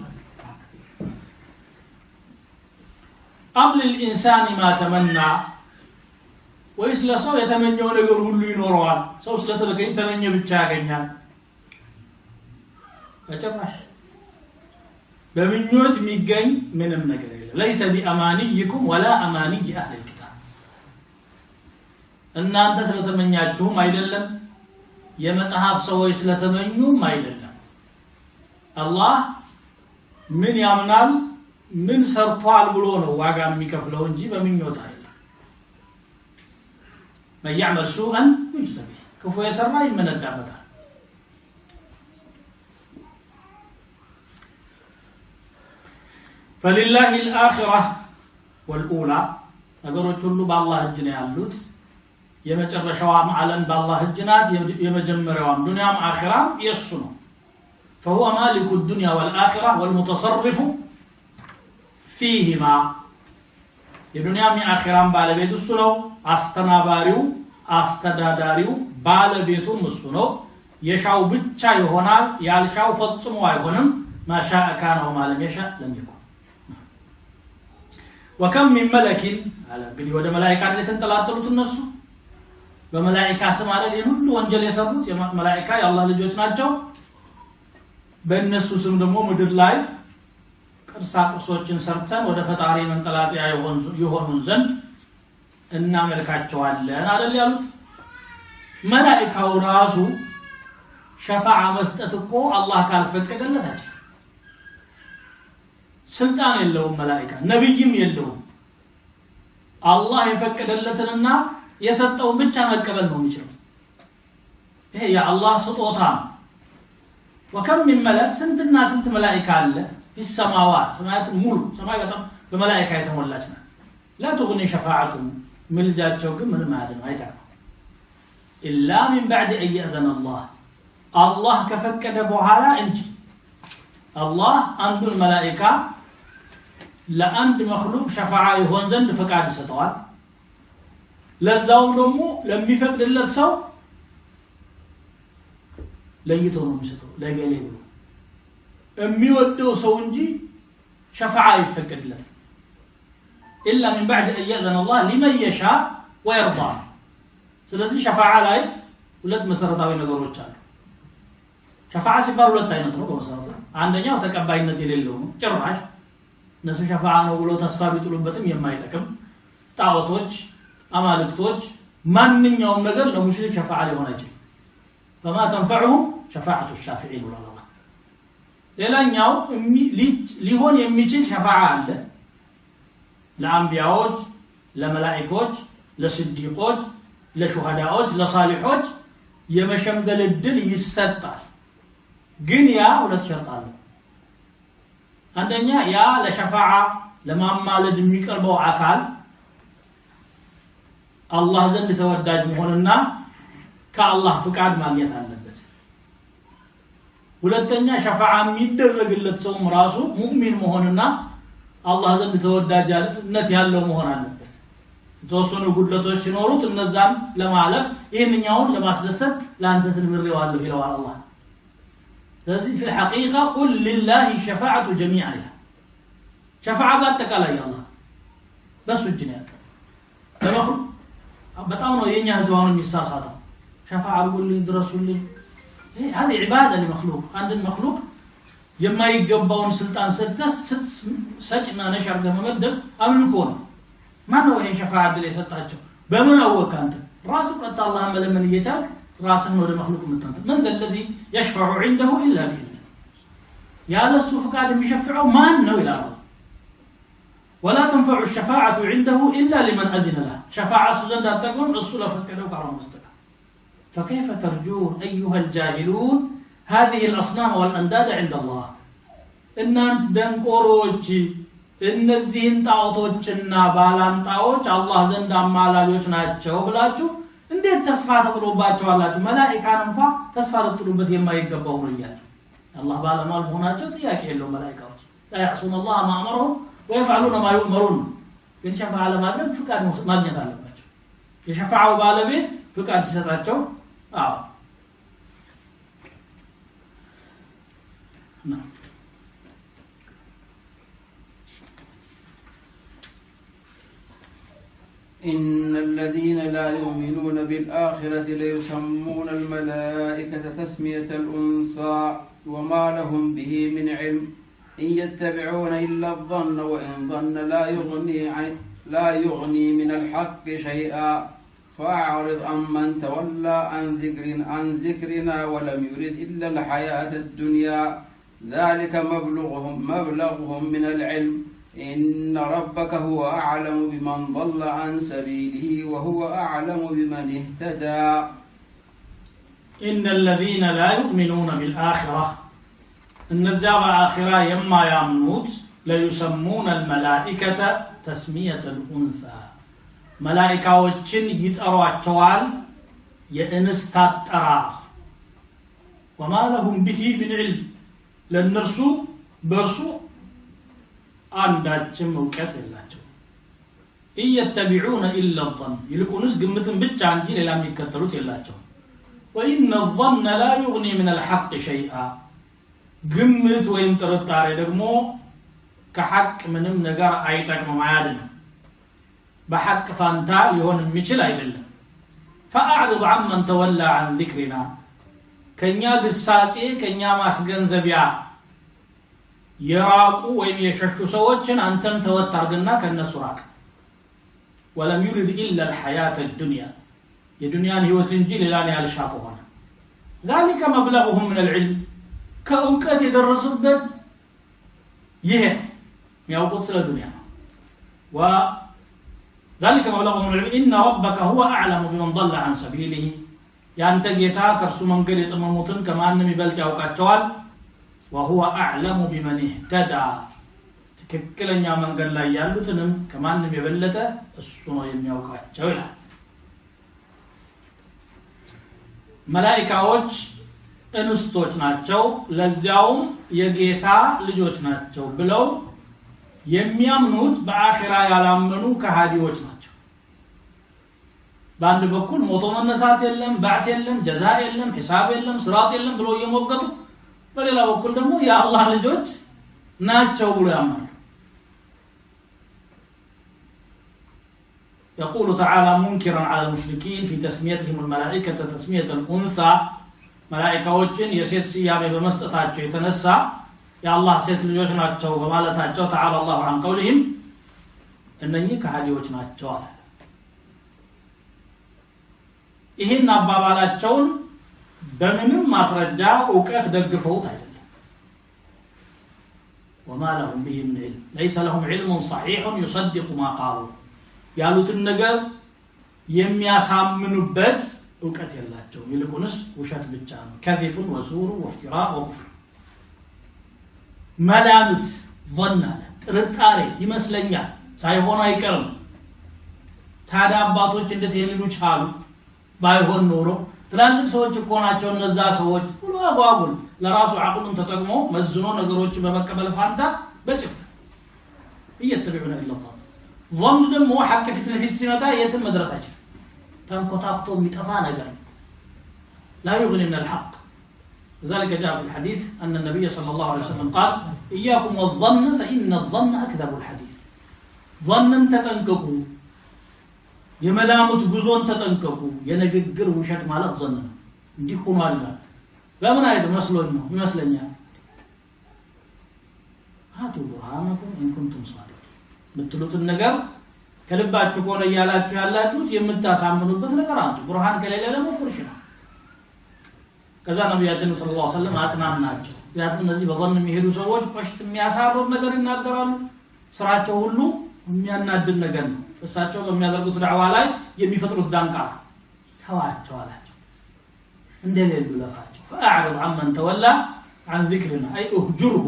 قبل الانسان ما تمنى ወይስ ለሰው የተመኘው ነገር ሁሉ ይኖረዋል ሰው ስለተለገኝ ተመኘ ብቻ ያገኛል በጭራሽ በምኞት የሚገኝ ምንም ነገር የለም ليس بأمانيكم ولا أماني أهل الكتاب እናንተ ስለተመኛችሁም አይደለም የመጽሐፍ ሰዎች ስለተመኙም አይደለም አላህ ምን ያምናል ምን ሰርቷል ብሎ ነው ዋጋ የሚከፍለው እንጂ በምኞት አይደለም من يعمل سوءا يجزى به كفو يسرى يمندبታል فلله الآخرة والأولى ነገሮች ሁሉ በአላህ እጅ ነው ያሉት የመጨረሻዋም ዓለም በአላህ እጅ ናት የመጀመሪያዋም ዱንያም አኺራም የሱ ነው فهو مالك الدنيا والآخرة والمتصرف فيهما የዱንያም የአኺራም ባለቤት እሱ ነው አስተናባሪው አስተዳዳሪው ባለቤቱም እሱ ነው የሻው ብቻ ይሆናል ያልሻው ፈጽሞ አይሆንም ማሻአ ካነ ወማለ የሻ ለም ይኩን وكم من ملك على እንግዲህ ወደ መላእክት የተንጠላጠሉት እነሱ በመላእክት ስም አይደል ሁሉ ወንጀል የሰሩት የመላእክት የአላህ ልጆች ናቸው በእነሱ ስም ደግሞ ምድር ላይ ቅርሳቅርሶችን ሰርተን ወደ ፈጣሪ መንጠላጥያ ይሆኑን ዘንድ እናመልካቸዋለን አይደል ያሉት መላእክቱ ራሱ ሸፋዓ መስጠት እኮ አላህ ካልፈቀደለት ስልጣን የለውም መላእክት ነብይም የለውም አላህ የፈቀደለትንና የሰጠውን ብቻ መቀበል ነው የሚችለው ይሄ የአላህ ስጦታ وكم من ملك سنتنا سنت ملائكه አለ بالسماوات سماوات ሙሉ ሰማይ በጣም በመላእክት የተሞላች ነው لا تغني شفاعتهم ምልጃቸው ግን ምንም አይደለም إلا من بعد أن يأذن الله ከፈቀደ በኋላ እንጂ الله አንዱ መላእክት ለአንድ መخلوق شفاعه ይሆን ዘንድ ፈቃድ ይሰጠዋል ለዛው ደግሞ ለሚፈቅድለት ሰው ለይቶ ነው የሚሰጠው ለገሌ ብሎ የሚወደው ሰው እንጂ شفاعه ይፈቀድለት إلا من بعد أن يأذن الله لمن يشاء ويرضى ስለዚህ شفاعه ላይ ሁለት መሰረታዊ ነገሮች አሉ شفاعه ሲባል ሁለት አይነት ነው በመሰረቱ አንደኛው ተቀባይነት የሌለው ነው ጭራሽ ነሱ شفاعه ነው ብሎ ተስፋ ቢጥሉበትም የማይጠቅም ጣዖቶች አማልክቶች ማንኛውም ነገር ለሙሽሪክ شفاعه ሊሆን አይችልም فما تنفعهم شفاعه الشافعين ولا الله ሌላኛው ሊሆን የሚችል شفاعه አለ ለአንቢያዎች ለመላእክቶች ለስዲቆች ለሹሃዳዎች ለሳሊሖች የመሸምገል እድል ይሰጣል ግን ያ ሁለት ሸርጥ አለው አንደኛ ያ ለሸፋዓ ለማማለድ የሚቀርበው አካል አላህ ዘንድ ተወዳጅ መሆንና ከአላህ ፍቃድ ማግኘት አለበት ሁለተኛ ሸፋዓ የሚደረግለት ሰው ራሱ ሙእሚን መሆንና አላህ ዘንድ ተወዳጅነት ያለው መሆን አለበት ተወሰኑ ጉድለቶች ሲኖሩት እነዛን ለማለፍ ይሄንኛውን ለማስደሰት ላንተ ስለምሬው አለው ይላል አላህ ስለዚህ في الحقيقه قل لله الشفاعه جميعا شفاعه በአጠቃላይ አላህ በሱ እጅ ነው ያለው ለማخلوق በጣም ነው የኛ ህዝባውን የሚሳሳተው شفاعه አርጉልኝ ድረሱልኝ ይሄ هذه عباده لمخلوق عند المخلوق የማይገባውን ስልጣን ሰጭና ነሻር ለመመደብ አምልኮ ነው ማን ነው ይሄ شفاعه አድል የሰጣቸው በምን አወቀ አንተ ራሱ ቀጥ አላህ መለመን እየቻልክ ራስን ወደ مخلوق ምንተንተ من الذي يشفع عنده الا باذنه ያለሱ ፍቃድ የሚሸፍعው ማን ነው ይላል ولا تنفع الشفاعة عنده إلا لمن أذن له شفاعة سوزن داتكم رسول فكروا قرار مستقى فكيف ترجون أيها الجاهلون هذه الأصنام والأنداد عند الله إن أنت دنقوروج إن الزين تعطوجنا بالان تعوج الله زند أمالاجوج ناتشو بلاجو እንዴት ተስፋ ተጥሎባቸዋላችሁ መላእክታን እንኳን ተስፋ ተጥሎበት የማይገባው ነው ይላል አላህ ባለማል ሆናቸው ጥያቄ የለው መላእክቶች لا يعصون الله ما امرهم ويفعلون ما يؤمرون ግን ሸፋዓ ለማድረግ ፍቃድ ማግኘት አለባቸው የሸፋዓው ባለቤት ፍቃድ ሲሰጣቸው አዎ ነው إن الذين لا يؤمنون بالآخرة ليسمون الملائكة تسمية الأنثى وما لهم به من علم إن يتبعون إلا الظن وإن ظن لا يغني من الحق شيئا فأعرض عمن تولى عن ذكرنا ولم يرد إلا الحياة الدنيا ذلك مبلغهم من العلم إن ربك هو أعلم بمن ضل عن سبيله وهو أعلم بمن اهتدى إن الذين لا يؤمنون بالآخرة النزاب آخرة يما يمنوت ليسمون الملائكة تسمية الأنثى ملائكة وجن يتأروا التوال يأنستات ترى وما لهم به من علم لنرسو برسو አንዳችም ዕውቀት የላቸው እየተቢዑነ ኢላ الظن ይልቁንስ ግምትን ብቻ እንጂ ሌላ የሚከተሉት የላቸው وإن الظن لا يغني من الحق شيئا ግምት ወይም ጥርጣሬ ደግሞ ከሐቅ ምንም ነገር አይጠቅምም አይደለም በሐቅ ፋንታ ሊሆን የሚችል አይደለም فأعرض عمن تولى عن ذكرنا ከኛ ግሳጼ ከኛ ማስገንዘቢያ የራቁ ወይም የሸሹ ሰዎችን አንተም ተወጣርግና ከነሱ ራቅ ولم يرد إلا الحياة الدنيا የዱንያን ህይወት እንጂ ሌላን ያልሻፈ ሆነ ذلك مبلغهم من العلم ከእውቀት የደረሱበት ይሄ የሚያውቁት ስለ ዱንያ وذلك مبلغهم من العلم إن ربك هو أعلم بمن ضل عن سبيله ያንተ ጌታ ከርሱ መንገድ የጠመሙትን ከማንም ይበልጥ ያውቃቸዋል وهو أعلم بمن اهتدى ትክክለኛ መንገድ ላይ ያሉትንም ከማንም የበለጠ እሱ ነው የሚያውቃቸው ይላል መላእክቶች እንስቶች ናቸው ለዚያውም የጌታ ልጆች ናቸው ብለው የሚያምኑት በአኺራ ያላመኑ ከሃዲዎች ናቸው በአንድ በኩል ሞቶ መነሳት የለም ባዕት የለም ጀዛ የለም ሒሳብ የለም ስራጥ የለም ብለው እየሞገቱ በሌላ በኩል ደግሞ የአላህ ልጆች ናቸው ብሎ ያምናሉ يقول تعالى منكرا على المشركين في تسميتهم الملائكة تسمية الأنثى ملائكة የሴት ስያሜ በመስጠታቸው የተነሳ የአላህ ሴት ልጆች ናቸው በማለታቸው تعالى الله عن قولهم እነኚህ ከሃዲዎች ናቸው አለ ይሄን አባባላቸውን በምንም ማስረጃ ዕውቀት ደግፈውት አይደለም وما لهم به من علم ليس لهم علم صحيح يصدق ما قالوا ያሉትን ነገር የሚያሳምኑበት ዕውቀት የላቸው ይልቁንስ ውሸት ብቻ ነው كذب وزور وافتراء وكفر መላምት ظن ጥርጣሬ ይመስለኛል ሳይሆን አይቀርም ታዲያ አባቶች እንዴት የሚሉ ቻሉ ባይሆን ኖሮ ትላልቅ ሰዎች እኮ ናቸው እነዛ ሰዎች ሁሉ አጓጉል ለራሱ አቅሉን ተጠቅሞ መዝኖ ነገሮችን በመቀበል ፋንታ በጭፍ እየተበዑና ኢላህ ظن ደግሞ ሐቅ ፊት ለፊት ሲመጣ የትም መድረሳቸው ተንኮታክቶ የሚጠፋ ነገር لا يغني من الحق لذلك جاء في الحديث أن النبي صلى الله عليه وسلم قال إياكم والظن فإن الظن أكذب الحديث ظن تتنككوا የመላሙት ጉዞን ተጠንቀቁ የነግግር ውሸት ማለት ظن ነው እንዲህ ሆኗል ለምን አይደል መስሎኝ ነው ይመስለኛል አቱ ቡርሃነኩም ኢን ኩንቱም ሷዲቂን ምትሉትን ነገር ከልባችሁ ሆነ ያላችሁት የምታሳምኑበት ነገር አንተ ቡርሃን ከሌለ ለመፍርሽ ነው ከዛ ነብያችን ሰለላሁ ዐለይሂ ወሰለም አጽናናቸው ያቱን እነዚህ በظن የሚሄዱ ሰዎች ቆሽት የሚያሳሩት ነገር ይናገራሉ ስራቸው ሁሉ የሚያናድድ ነገር ነው እሳቸው በሚያደርጉት ዳዕዋ ላይ የሚፈጥሩት ዳንቃ ተዋቸው አላቸው እንደሌሉ ለፋቸው فاعرض عمن تولى عن ذكرنا اي اهجره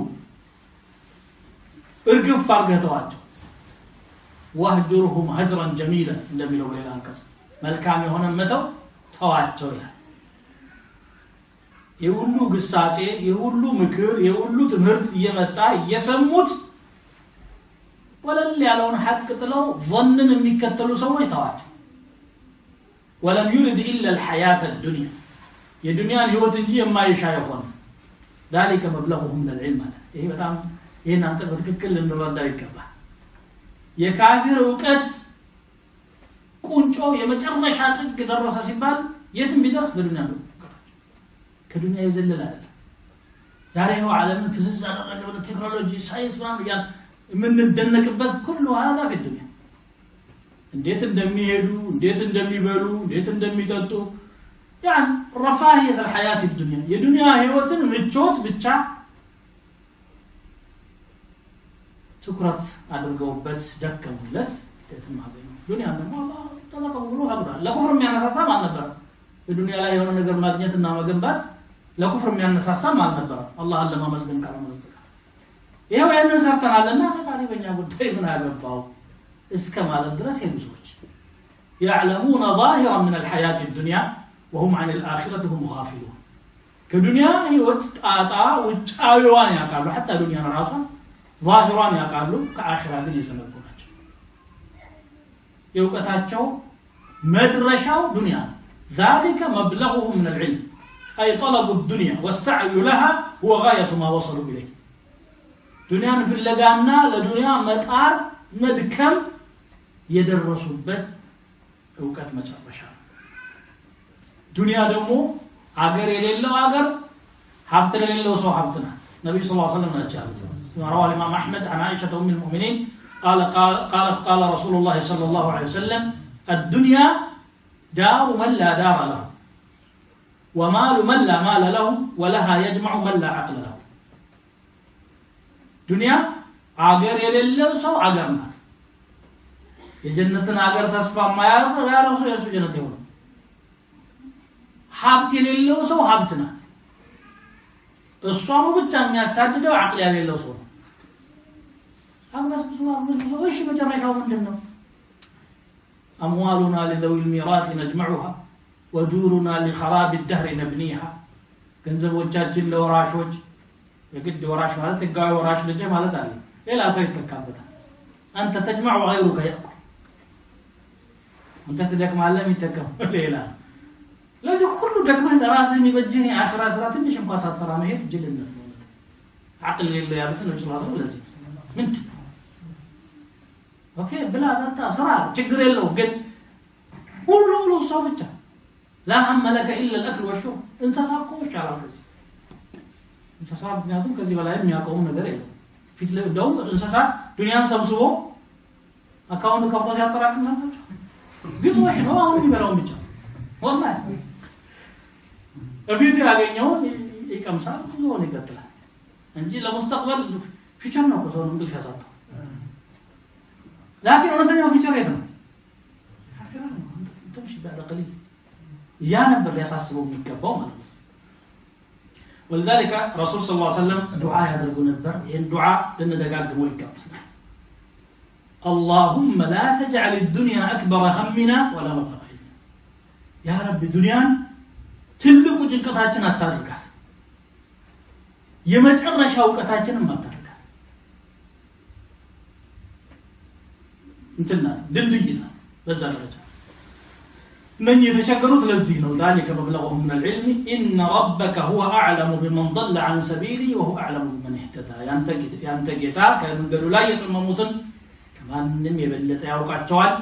ارجف فارغتواቸው واهجرهم هجرا جميلا እንደሚለው ሌላ አንቀጽ መልካም የሆነ መተው ተዋቸው ይላል የሁሉ ግሳጼ የሁሉ ምክር የሁሉ ትምህርት እየመጣ እየሰሙት ወለል ያለውን ሐቅ ጥለው ظنن የሚከተሉ ሰዎች ተዋቸው ولم يرد الا الحياه الدنيا የዱንያን ህይወት እንጂ የማይሻ ይሆን ذلك مبلغهم من العلم ይሄ በጣም ይሄን አንቀጽ በትክክል እንረዳ ይገባል የካፊር ዕውቀት ቁንጮ የመጨረሻ ጥግ ደረሰ ሲባል የትም ቢደርስ በዱንያ ነው ከዱንያ ይዘለል አይደል ዛሬ ነው ዓለምን ፍዝዝ አደረገ ቴክኖሎጂ ሳይንስ ምናምን ያን የምንደነቅበት ሁሉ هذا في الدنيا እንዴት እንደሚሄዱ እንዴት እንደሚበሉ እንዴት እንደሚጠጡ يعني رفاهيه الحياه الدنيا የዱንያ ህይወትን ምቾት ብቻ ትኩረት አድርገውበት ደከሙለት ተተማገኙ ዱንያ ነው አላህ ተለቀው ብሎ ሀብራል ለኩፍር የሚያነሳሳም አልነበረም በዱንያ ላይ የሆነ ነገር ማግኘትና መገንባት ለኩፍር የሚያነሳሳም አልነበረም አላህን ለማመስገን ቃል መስጠት ይሄው ያንን ሰርተናልና ፈጣሪ በእኛ ጉዳይ ምን አገባው እስከ ማለት ድረስ ሄዱሶች يعلمون ظاهرا من الحياه الدنيا وهم عن الاخره هم غافلون كدنيا ህይወት ጣጣ ውጫዊዋን ያቃሉ حتى ዱንያን ራሷን ظاهران ያቃሉ ከአኺራ ግን የሰነቁ ናቸው የውቀታቸው መድረሻው ዱንያ ذلك مبلغهم من العلم اي طلب الدنيا والسعي لها هو غايه ما وصلوا اليه ዱንያን ፍለጋና ለዱንያ መጣር መድከም የደረሱበት ዕውቀት መጨረሻ ዱንያ ደግሞ አገር የሌለው አገር ሀብት የሌለው ሰው ሀብት ናት ነብዩ ሰለላሁ ዐለይሂ ወሰለም ናቸው روى الإمام أحمد عن عائشة أم المؤمنين قال رسول الله صلى الله عليه وسلم الدنيا دار من لا دار له ومال من لا مال له ولها يجمع من لا عقل له دنيا عاقر يلله سو عاقرنا የጀነትን አገር ተስፋ ማያርፍ ያለው ሰው የሱ ጀነት ይሆናል ሀብት የሌለው ሰው ሀብት ናት እሷኑ ብቻ የሚያሳድደው አቅል ያለው ሰው አግባስ ብዙ እሺ መጨረሻው ምንድነው اموالنا لذوي الميراث نجمعها ودورنا لخراب الدهر نبنيها ገንዘቦቻችን ለወራሾች የግድ ወራሽ ማለት ህጋዊ ወራሽ ልጅ ማለት አለ ሌላ ሰው ይተካበታል አንተ تجمع وغيرك ياكل አንተ ትደክማለህ የሚተከም ሌላ ለዚህ ሁሉ ደግሞ ለራስህ የሚበጅህ የአኺራ ስራ ትንሽ እንኳን ሳትሰራ መሄድ ጅልነት ነው አቅል የለው ያሉት ነው ስለዚህ ለዚህ ምን ኦኬ ብላ አንተ ስራ ችግር የለው ግን ሁሉ ሰው ብቻ لا هم لك الا الاكل والشرب እንሰሳኮ ይቻላል እንሰሳ ምክንያቱም ከዚህ በላይ የሚያቆም ነገር የለም ፊት ለደው እንሰሳ ዱንያን ሰብስቦ አካውንት ከፍቶ ሲያጠራቅም ነበር ግጥሞሽ ነው አሁን ይበላው ብቻ ወላሂ እፊት ያገኘውን ይቀምሳል ነው ይቀጥላል እንጂ ለሙስተቅበል ፊቸር ነው ሰው እንግሊዝ ያሳጣው لكن ወንተኛው ፊቸር የት ነው አኺራ ነው ትንሽ بعد قليل ያ ነበር ያሳስበው የሚገባው ማለት ነው ولذلك رسول صلى الله عليه وسلم دعاء ያደርጉ ነበር ይሄን ዱዓ ለነደጋግሞ ይገባል اللهم لا تجعل الدنيا اكبر همنا ولا مبلغ علمنا يا رب دنيان ትልቁ ጭንቀታችን አታድርጋት የመጨረሻው ዕውቀታችንን አታድርጋት እንትና ድልድይና በዛ ደረጃ من يتشكروا لذي ነው ذلك مبلغهم من العلم ان ربك هو اعلم بمن ضل عن سبيله وهو اعلم بمن اهتدى ያንተ ጌታ ከመንገዱ ላይ የተመሙትን ከማንም የበለጠ ያውቃቸዋል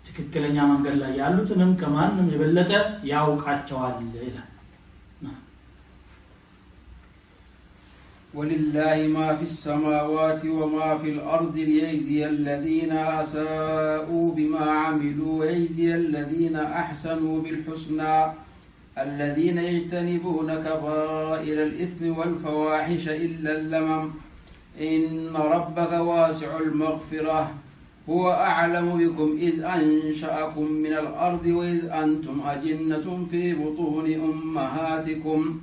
ትክክለኛ መንገድ ላይ ያሉትንም ከማንም የበለጠ ያውቃቸዋል ይላል ولله ما في السماوات وما في الأرض ليجزي الذين أساءوا بما عملوا ويجزي الذين أحسنوا بالحسنى الذين يجتنبون كبائر الإثم والفواحش إلا اللمم إن ربك واسع المغفرة هو أعلم بكم إذ أنشأكم من الأرض وإذ أنتم أجنة في بطون أمهاتكم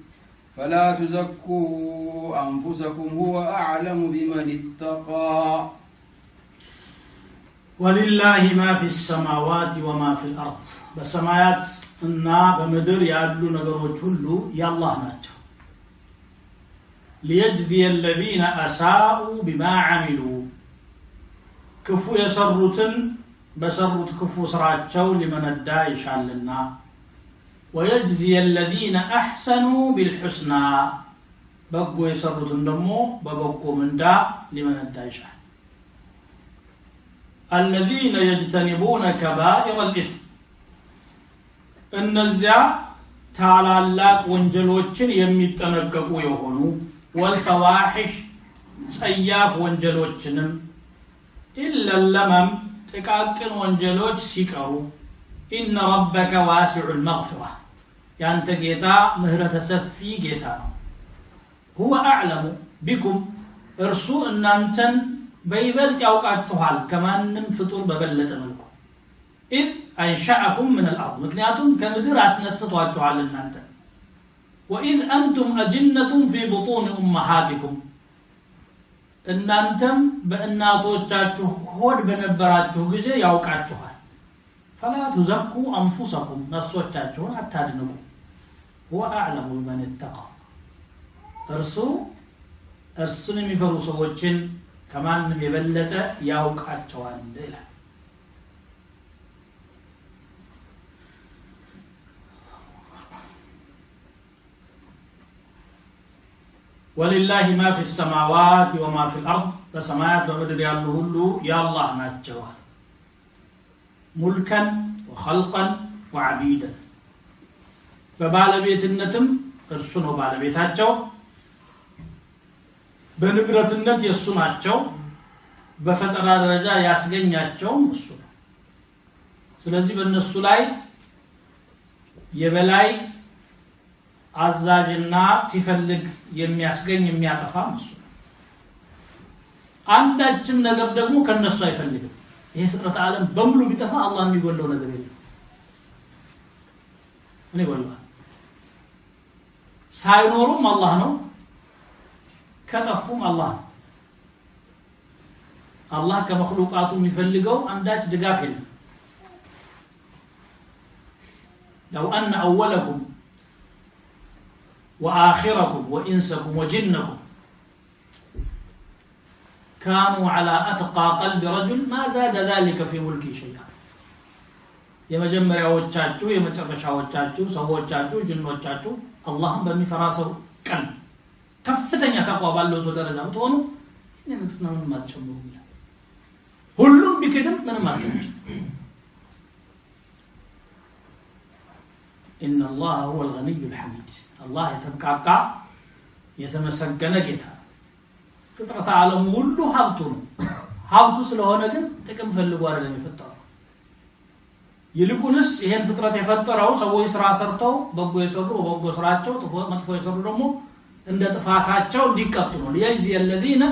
فلا تزكوا أنفسكم هو أعلم بمن اتقى ولله ما في السماوات وما في الأرض بسمايات النا بمدر يعدلو نقروج هلو يا الله ناتو ليجزي الذين أساءوا بما عملوا كفو يسرطن بسرط كفو سراتشو لمن الداء شالنا ويجزي الذين أحسنوا بالحسنى بقوا يسرطن دمو ببقوا من داء لمن الداء شال الذين يجتنبون كبائر الإثم النزع تعالى الله وانجلوچن يميتنققوا يهونو والفواحش صياف وانجلوچنم إلا اللمم تكاكن وانجلوچ سيكرو إن ربك واسع المغفرة يعني جيتا مهرة سفي جيتا هو أعلم بكم ارسو أن أنتن بيبلت يوقعتوحال كمان فطور ببلت ملكو إذ أنشأكم من الأرض مكنياتهم كمدر أسنستواتوحال أنتن وإذ أنتم أجنة في بطون أمهاتكم إن أنتم بأناتوچاچو هود بنبراچو غزي يوقعتوحال فلا تزكوا أنفسكم نفسوچاچو أتادنكم هو أعلم بمن اتقى أرسو የሚፈሩ ሰዎችን ከማንም የበለጠ ያውቃቸዋል ይላል ولله ما في السماوات وما في الأرض فسماوات ومدر ያሉ ሁሉ ያላህ ናቸው ملكا وخلقا وعبيدا በባለቤትነትም እርሱ ነው ባለቤታቸው በንብረትነት የሱ ናቸው በፈጠራ ደረጃ ያስገኛቸው እሱ ነው ስለዚህ በእነሱ ላይ የበላይ አዛዥና ሲፈልግ የሚያስገኝ የሚያጠፋ እሱ ነው አንዳችም ነገር ደግሞ ከነሱ አይፈልግም ይሄ ፍጥረት ዓለም በሙሉ ቢጠፋ አላህ የሚጎለው ነገር የለም እኔ ወላሂ ሳይኖሩም አላህ ነው كتفهم الله الله كمخلوقاته يفلقوا عندك دقافل لو أن أولكم وآخركم وإنسكم وجنكم كانوا على أتقى قلب رجل ما زاد ذلك في ملكي شيئا የመጀመሪያዎቻችሁ የመጨረሻዎቻችሁ ሰዎቻችሁ ጅኖቻችሁ አላህን በሚፈራሰው ቀን ከፍተኛ ተቋም ባለው ሰው ደረጃ ብትሆኑ ንግስና ምንም አትጨምሩ ይላል ሁሉም ቢከድም ምንም አትጨምሩ ان الله هو الغني الحميد الله የተብቃቃ የተመሰገነ ጌታ ፍጥረት ዓለም ሁሉ ሀብቱ ነው ሀብቱ ስለሆነ ግን ጥቅም ፈልጎ አይደለም የፈጠረው ይልቁንስ ይሄን ፍጥረት የፈጠረው ሰዎች ስራ ሰርተው በጎ የሰሩ በጎ ስራቸው መጥፎ የሰሩ ደግሞ እንደ ጥፋታቸው እንዲቀጡ ነው ለየዚ الذين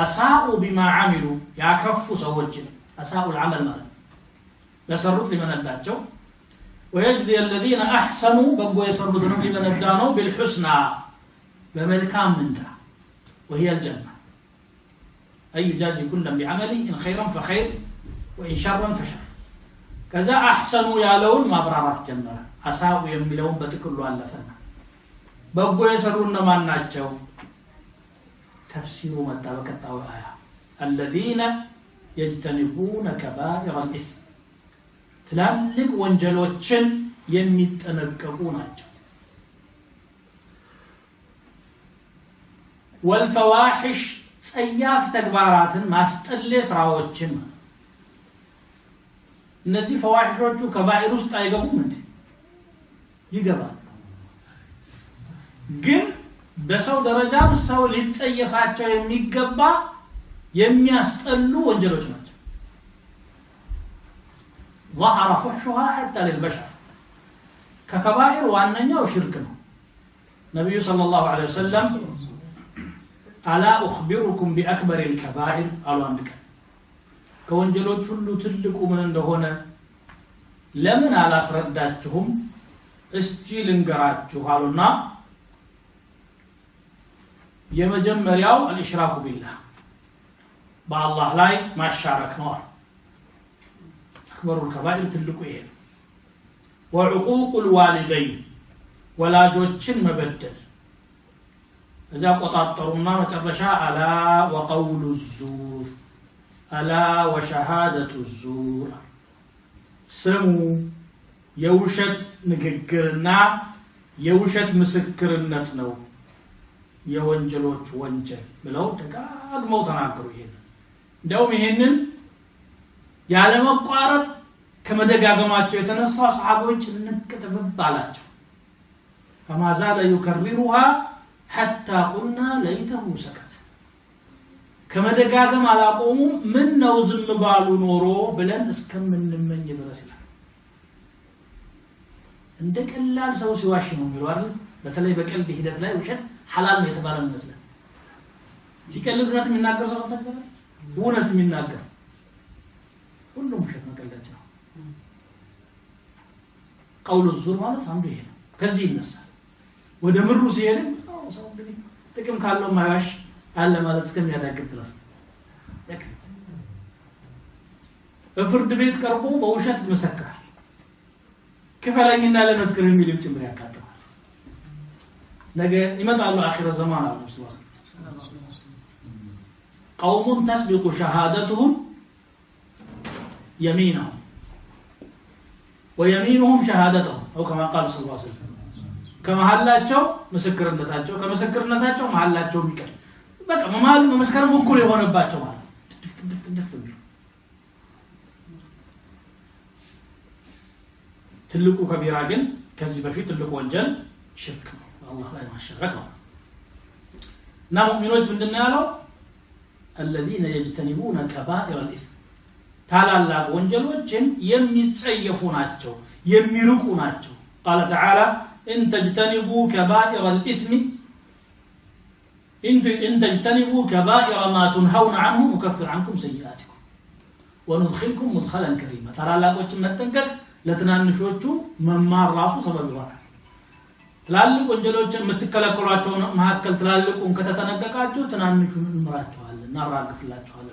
اساءوا بما عملوا ያከፉ ሰዎች اساءوا العمل ማለት ለሰሩት ሊመነዳቸው ويجزي الذين احسنوا በጎ የሰሩት ነው ሊመነዳነው بالحسنى በመልካም ምንዳ وهي الجنه اي يجازي كل بعمله ان خيرا فخير وان شرا فشر ከዛ አህሰኑ ያለውን ማብራራት ጀመረ አሳው የሚለውን በጥቅሉ አለፈና በጎ የሰሩና ማን ናቸው ተፍሲሩ መጣ በቀጣው አያ الذين يجتنبون كبائر الاثم ትላልቅ ወንጀሎችን የሚጠነቀቁ ናቸው والفواحش ጸያፍ ተግባራትን ማስጠለ ስራዎችን እነዚህ ፈዋሂሾቹ ከባኢር ውስጥ አይገቡም እንዴ ይገባል ግን በሰው ደረጃ ሰው ሊጸየፋቸው የሚገባ የሚያስጠሉ ወንጀሎች ናቸው ظهر فحشها حتى للبشر ككبائر وانኛው ሽርክ ነው ነብዩ ሰለላሁ ዐለይሂ ወሰለም الا اخبركم باكبر الكبائر قالوا عندك ከወንጀሎች ሁሉ ትልቁ ምን እንደሆነ ለምን አላስረዳችሁም እስቲ ልንገራችሁ አሉና የመጀመሪያው الاشراك بالله በአላህ ላይ ማሻረክ ነው አክበሩ الكبائر ትልቁ ይሄ وعقوق الوالدين ወላጆችን መበደል እዛ ቆጣጠሩና መጨረሻ አላ وقول الزور ألا وشهادة الزور سمو يوشت نغغرنا يوشت مسكرነት ነው የወንጀሎች ወንጀል ብለው ደጋግመው ተናገሩ ይሄን እንደውም ይሄንን ያለ መቋረጥ ከመደጋገማቸው የተነሳ ሰሃቦች እንቅጥብብ አላቸው فما زال يكررها حتى قلنا ليته سكت ከመደጋገም አላቆሙ ምን ነው ዝም ባሉ ኖሮ ብለን እስከምንመኝ ድረስ ይላል እንደ ቀላል ሰው ሲዋሽ ነው የሚለው አይደል በተለይ በቀልድ ሂደት ላይ ውሸት ሐላል ነው የተባለ መስለን ሲቀልድ እውነት የሚናገር ሰው ተፈጠረ እውነት የሚናገር ሁሉም ውሸት መቀለድ ነው قول الزور ማለት አንዱ ይሄ ነው ከዚህ ይነሳል ወደ ምሩ ሲሄድ ሰው እንግዲህ ጥቅም ካለው ማያሽ አለ ማለት እስከሚያዳግም ድረስ ፍርድ ቤት ቀርቦ በውሸት ይመሰክራል ከፈለኝና ለመስክር የሚልም ጭምር ያካትታል ነገ ይመጣሉ አኺረ ዘማን አሉ ስለዚህ قوم تسبق شهادتهم يمينهم ويمينهم شهادتهم او كما قال صلى الله عليه وسلم كما حلاچو مسكرነታቸው ከመስክርነታቸው መሐላቸው ይቀር በቃ መማሉ መስከረም እኩል የሆነባቸው ማለት ድፍ ትልቁ ከቢራ ግን ከዚህ በፊት ትልቁ ወንጀል ሽርክ ነው አላህ ላይ ማሸረክ ነው እና ሙእሚኖች ምንድነው ያለው الذين يجتنبون كبائر الاثم ታላላቅ ወንጀሎችን የሚጸየፉ ናቸው የሚርቁ ናቸው قال تعالى ان تجتنبوا كبائر الاثم إن تجتنبوا كبائر ما تنهون عنه نكفر عنكم سيئاتكم وندخلكم مدخلا كريما ترى لاقوችን መጠንቀቅ ለትናንሾቹ መማር ራሱ ሰበብ ይሆናል ትላልቅ ወንጀሎችን የምትከለከሏቸው መሐከል ትላልቁን ከተጠነቀቃችሁ ትናንሹን እንምራችኋለን እናራግፍላችኋለን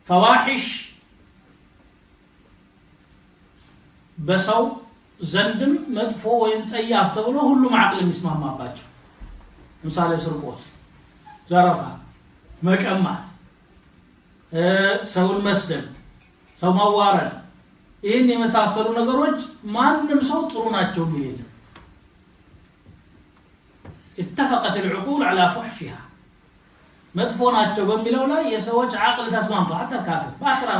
فواحش በሰው ዘንድም መጥፎ ወይም ጸያፍ ተብሎ ሁሉም አቅል የሚስማማባቸው ምሳሌ ስርቆት ዘረፋ መቀማት ሰውን መስደብ ሰው ማዋረድ ይሄን የመሳሰሉ ነገሮች ማንንም ሰው ጥሩ ናቸው የሚል اتفقت العقول على فحشها መጥፎ ናቸው በሚለው ላይ የሰዎች አቅል ተስማምቷል حتى ካፊር ባሽራ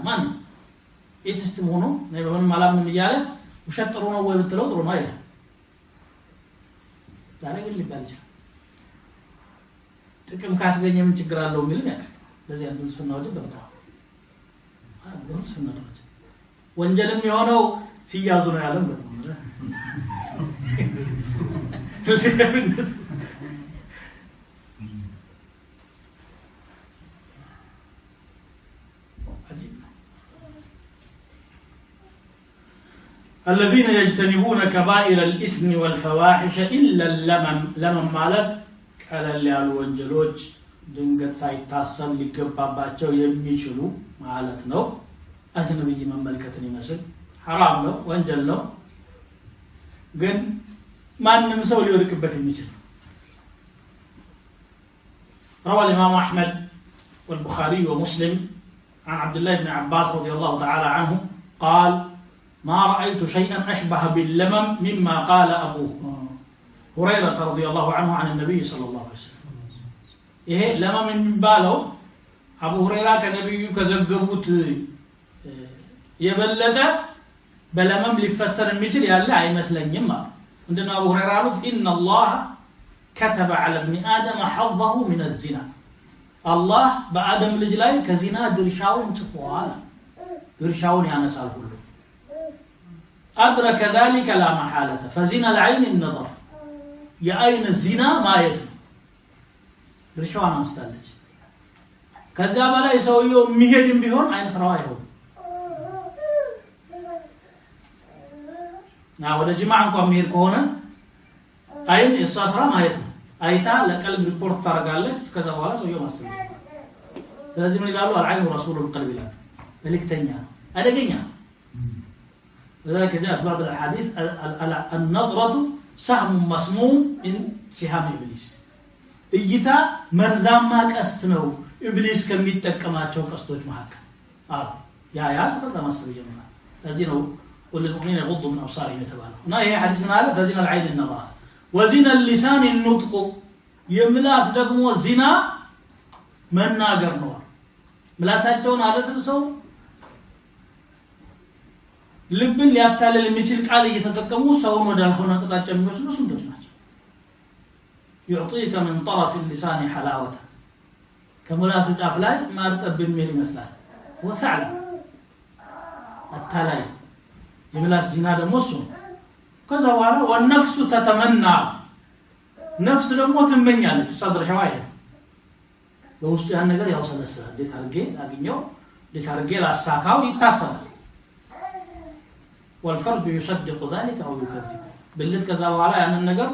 ማን እትስተሞኑ ነው በምን ማላምን ይያለ ውሸት ጥሩ ነው ወይ ብትለው ጥሩ ነው አይደል ዛሬ ግን ሊባል ይችላል ጥቅም ካስገኘ ምን ችግር አለው የሚል ነው ለዚህ አንተስ ፍናው ተጠጣው አሁንስ ፍናው ወንጀልም የሆነው ሲያዙ ነው ያለው ነው الذين يجتنبون كبائر الإثم والفواحش إلا اللمم ማለት ቀለል ያሉ ወንጀሎች ድንገት ሳይታሰብ ሊገባባቸው የሚችሉ ማለት ነው አጅነብይ መመልከትን ይመስል حرام ነው ወንጀል ነው ግን ማንንም ሰው ሊወድቅበት የሚችል روى الإمام أحمد والبخاري ومسلم عن عبد الله بن عباس رضي الله تعالى عنه قال ما رأيت شيئا أشبه باللمم مما قال أبو هريرة رضي الله عنه عن النبي صلى الله عليه وسلم إيه لمم من باله أبو هريرة كنبي كزقبوت يبلج بلمم لفسر المثل يلا أي مثلا يما عندنا أبو هريرة إن الله كتب على ابن آدم حظه من الزنا الله بآدم لجلاي كزنا درشاون تقوالا درشاون يعني سال كله أدرك ذلك لا محالة فزنا العين النظر يا أين الزنا ما يدري ድርሻዋን አንስታለች ከዛ በላይ ሰውየው የሚሄድም ቢሆን አይነ ስራው አይሆን ወደ ጅማዕ እንኳን የሚሄድ ከሆነ አይን እሷ ስራ ማየት ነው አይታ ለቀልብ ሪፖርት ታደርጋለች ከዛ በኋላ ሰውየው ማስተማር ስለዚህ ምን ይላሉ አልዓይኑ ረሱሉል ቀልብ ይላል መልእክተኛ አደገኛ ذلك جاء في بعض الاحاديث النظره سهم مسموم من سهام ابليس እይታ መርዛማ ቀስት ነው ኢብሊስ ከሚጠቀማቸው ቀስቶች መካከል ያ ከዛ ማሰብ ይጀምራል ለዚህ ነው كل المؤمنين يغضوا من ابصارهم يتبالغ هنا هي حديث من هذا فزنا العين النظر وزنا اللسان النطق يملاس ደግሞ ዚና መናገር ነው ምላሳቸውን አለስልሰው ልብን ሊያታለል የሚችል ቃል እየተጠቀሙ ሰውን ወዳልሆነ አቅጣጫ የሚወስዱ ስንቶች ናቸው يعطيك من طرف اللسان حلاوه ከምላሱ ጫፍ ላይ ማርጠብ የሚል ይመስላል ወሰዓላ አታላይ የምላስ ዚና ደግሞ እሱ ከዛ በኋላ والنفس تتمنى ነፍስ ደግሞ ትመኛለች ሳድረሻው አይደል በውስጡ ያን ነገር ያው ሰለሰለ እንዴት አርጌ አግኘው እንዴት አርጌ ላሳካው ይታሰባል والفرد يصدق ذلك او يكذب بالله ከዛ በኋላ ያንን ነገር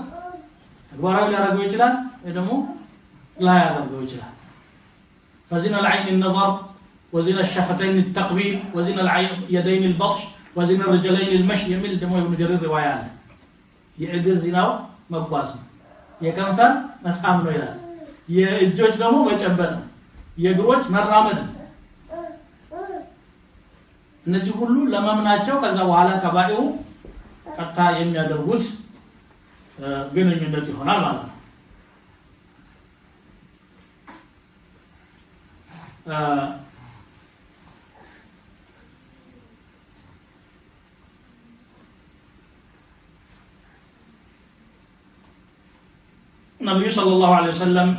ተግባራዊ ሊያደርገው ይችላል ወይ ደግሞ ላያደርገው ይችላል فزنا العين النظر وزنا الشفتين التقبيل وزنا اليدين البطش وزنا الرجلين المشي يمل دمو ابن جرير روايه አለ የእግር ዚናው መጓዝ ነው የከንፈር መስአም ነው ይላል የእጆች ደግሞ መጨበጥ ነው የእግሮች መራመድ ነው እነዚህ ሁሉ ለማምናቸው ከዛ በኋላ ከባኢው ቀጣ የሚያደርጉት ግንኙነት ይሆናል ማለት ነው ነብዩ ሰለላሁ ዐለይሂ ወሰለም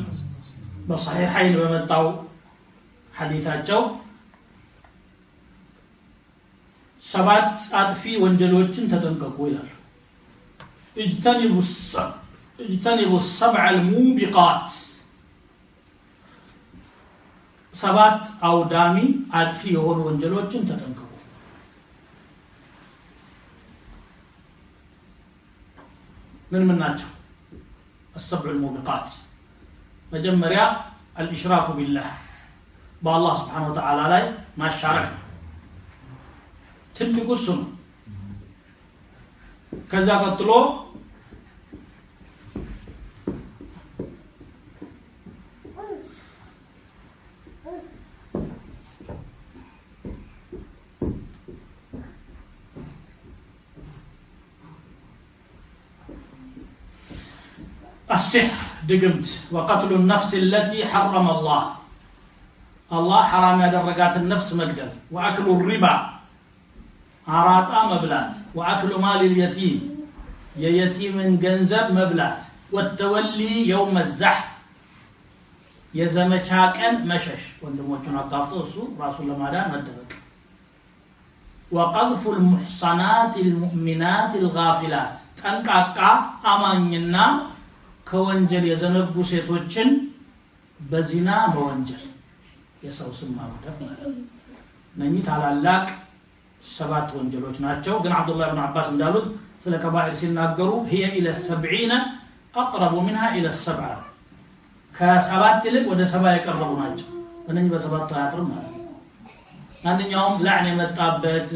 በصحيحين በመጣው ሐዲሳቸው ሰባት አጥፊ ወንጀሎችን ተጠንቀቁ ይላል اجتنبوا السبع الموبقات ሰባት አውዳሚ አጥፊ የሆኑ ወንጀሎችን ተጠንቀቁ ምን ናቸው السبع الموبقات مجمريا الاشراك بالله بالله سبحانه وتعالى لا ما شارك ትልቁ እሱ ነው ከዛ ቀጥሎ السحر دقمت وقتل النفس التي حرم الله الله حرام يدرجات النفس مقدر واكل الربا عراطا مبلات واكل مال اليتيم يتيم ገንዘብ መብላት والتولي يوم الزحف የዘመቻ ቀን መሸሽ ወንድሞቹን አጣፍተው እሱ ራሱን ለማዳን መደበቅ وقذف المحصنات المؤمنات الغافلات ጠንቃቃ አማኝና ከወንጀል የዘነጉ ሴቶችን በዚና መወንጀል የሰው ስም ማውደፍ ማለት ነው እነኚህ ታላላቅ ሰባት ወንጀሎች ናቸው ግን አብዱላህ ኢብኑ አባስ እንዳሉት ስለ ከባኢር ሲናገሩ هي الى 70 اقرب منها الى 7 ከሰባት ይልቅ ወደ 7 የቀረቡ ናቸው እነኚህ በሰባት አያጥርም ማለት ነው አንደኛውም ላዕን የመጣበት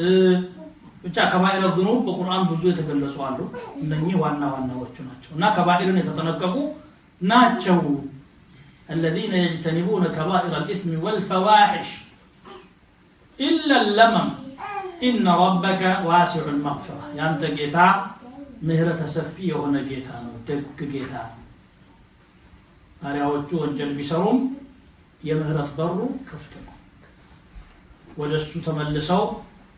ብቻ ከባኢር الذنوب በቁርአን ብዙ የተገለጹ አሉ እነኚህ ዋናዎቹ ናቸው እና ከባኢርን የተጠነቀቁ ናቸው الذين يجتنبون كبائر الاثم والفواحش الا اللمم ان ربك واسع المغفرة ያንተ ጌታ ምህረት ሰፊ የሆነ ጌታ ነው ደግ ጌታ ባሪያዎቹ ወንጀል ቢሰሩም የምህረት በሩ ክፍት ነው ወደሱ ተመልሰው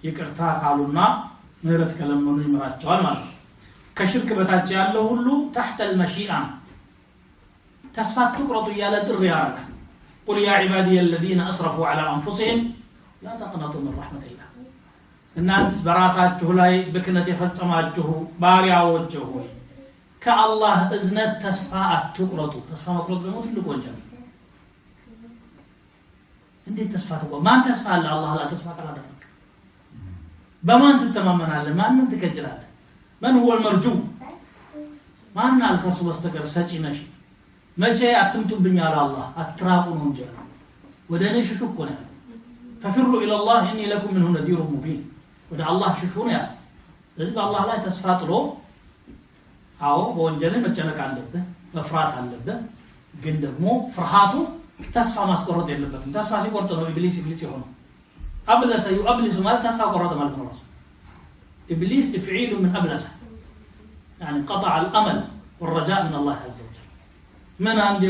ይቅርታ ካሉና ምህረት ከለመኑ ይምራቸዋል ማለት ነው ከሽርክ በታች ያለው ሁሉ تحت المشيئة ተስፋ ትቁረጡ ያለ ጥሪ ያረጋል قل يا عبادي الذين اسرفوا على انفسهم لا تقنطوا من رحمة الله እናንተ በራሳችሁ ላይ ብክነት የፈጸማችሁ ባሪያዎች ሆይ ከአላህ እዝነት ተስፋ አትቁረጡ ተስፋ መቁረጥ ደግሞ ትልቅ ወንጀል እንዴት ተስፋ ተቆ ማን ተስፋ አለ አላህ ላ ተስፋ ካላደረክ በማን ትተማመናለህ ማንን ትከጅላለህ ማን هو المرجو ማን አልከሱ በስተቀር ሰጪ ነሽ መቼ አትምጡብኝ አለ አላህ አትራቁ ነው እንጂ ወደ እኔ ሽሹ እኮ ነው ففروا الى الله اني لكم منه نذير مبين ወደ አላህ ሽሹ ነው ያ ስለዚህ በአላህ ላይ ተስፋ ጥሎ አዎ በወንጀል መጨነቅ አለበት መፍራት አለበት ግን ደግሞ ፍርሃቱ ተስፋ ማስቆረጥ የለበትም ተስፋ ሲቆርጥ ነው ኢብሊስ ይሆነው أبلس يؤبلس ما تفا قرات مال الراس إبليس فعيل من أبلس يعني قطع الأمل والرجاء من الله عز وجل من عندي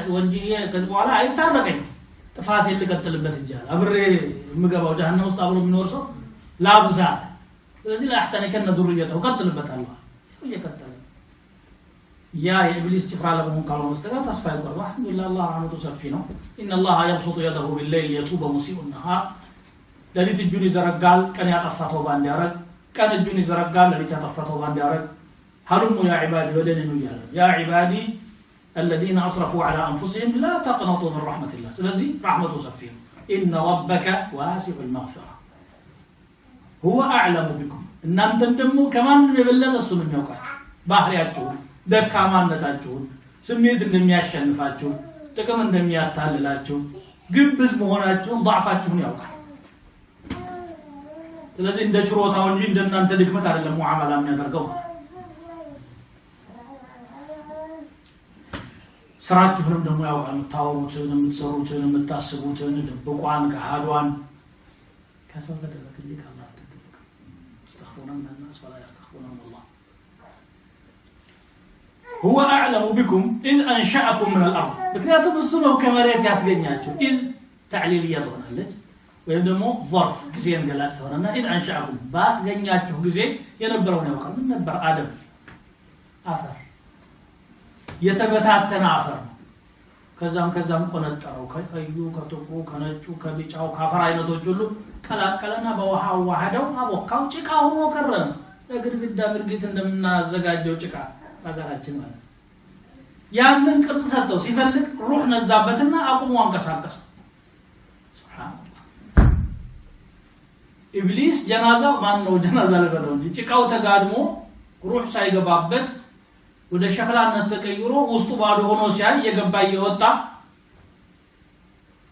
ونجيه كذبوا على عين تاركين تفاتي اللي قتلبت الجال أبري مقابة وجهنم وستقبلوا من ورسه لا بزاع لذي لا أحتنكن ذريته قتلبت الله يقتل يا إبليس تفرع لهم قالوا مستقى تصفى يقول الحمد لله الله رحمته سفينه إن الله يبسط يده بالليل يتوب مسيء النهار ለሊት እጁን ይዘረጋል ቀን ያጠፋተው ባንድ ያረግ ቀን እጁን ይዘረጋል ለሊት ያጠፋተው ባንድ ያረግ ሀሉሙ ያ ዒባዲ ወደነኑ ይላል ያ ዒባዲ الذين اسرفوا على انفسهم لا تقنطوا من رحمه الله ስለዚህ رحمته سفيه ان ربك واسع المغفرة هو اعلم بكم እናንተም ደግሞ ከማንም የበለጠ እሱ ነው የሚያውቃችሁ ባህሪያችሁን ደካማነታችሁን ስሜት እንደሚያሸንፋችሁ ጥቅም እንደሚያታልላችሁ ግብዝ መሆናችሁን ضعፋችሁን ያውቃል ስለዚህ እንደ ችሮታው እንጂ እንደናንተ ድክመት አይደለም ሙዓመላ የሚያደርገው ስራችሁንም ደግሞ ያውቃል የምታወሩትን የምትሰሩትን የምታስቡትን ልብቋን ገሃዷን ከሰው ተደረገልኝ ካላህ ተደረገ استغفرنا من الناس ولا يستغفرون الله هو اعلم بكم اذ انشأكم من الارض ምክንያቱም እሱ ነው ከመሬት ያስገኛችሁ اذ تعليليه ትሆናለች ወይም ደግሞ ظرف ጊዜን ገላጭ ሆነና اذ انشأكم ባስገኛችሁ ጊዜ የነበረው ነው ያውቃል ምን ነበር አደም አፈር የተበታተነ አፈር ከዛም ቆነጠረው ከቀዩ ከጥቁሩ ከነጩ ከቢጫው ካፈር አይነቶች ሁሉ ቀላቀለና በውሃ ዋህደው አቦካው ጭቃ ሆኖ ቀረ ለግድግዳ ምርጊት እንደምናዘጋጀው ጭቃ አገራችን ማለት ያንን ቅርጽ ሰጠው ሲፈልግ ሩህ ነዛበትና አቁሞ አንቀሳቀሰ ኢብሊስ ጀናዛ ማን ነው ጀናዛ ለበለው እንጂ ጭቃው ተጋድሞ ሩህ ሳይገባበት ወደ ሸክላነት ተቀይሮ ውስጡ ባዶ ሆኖ ሲያይ የገባ ይወጣ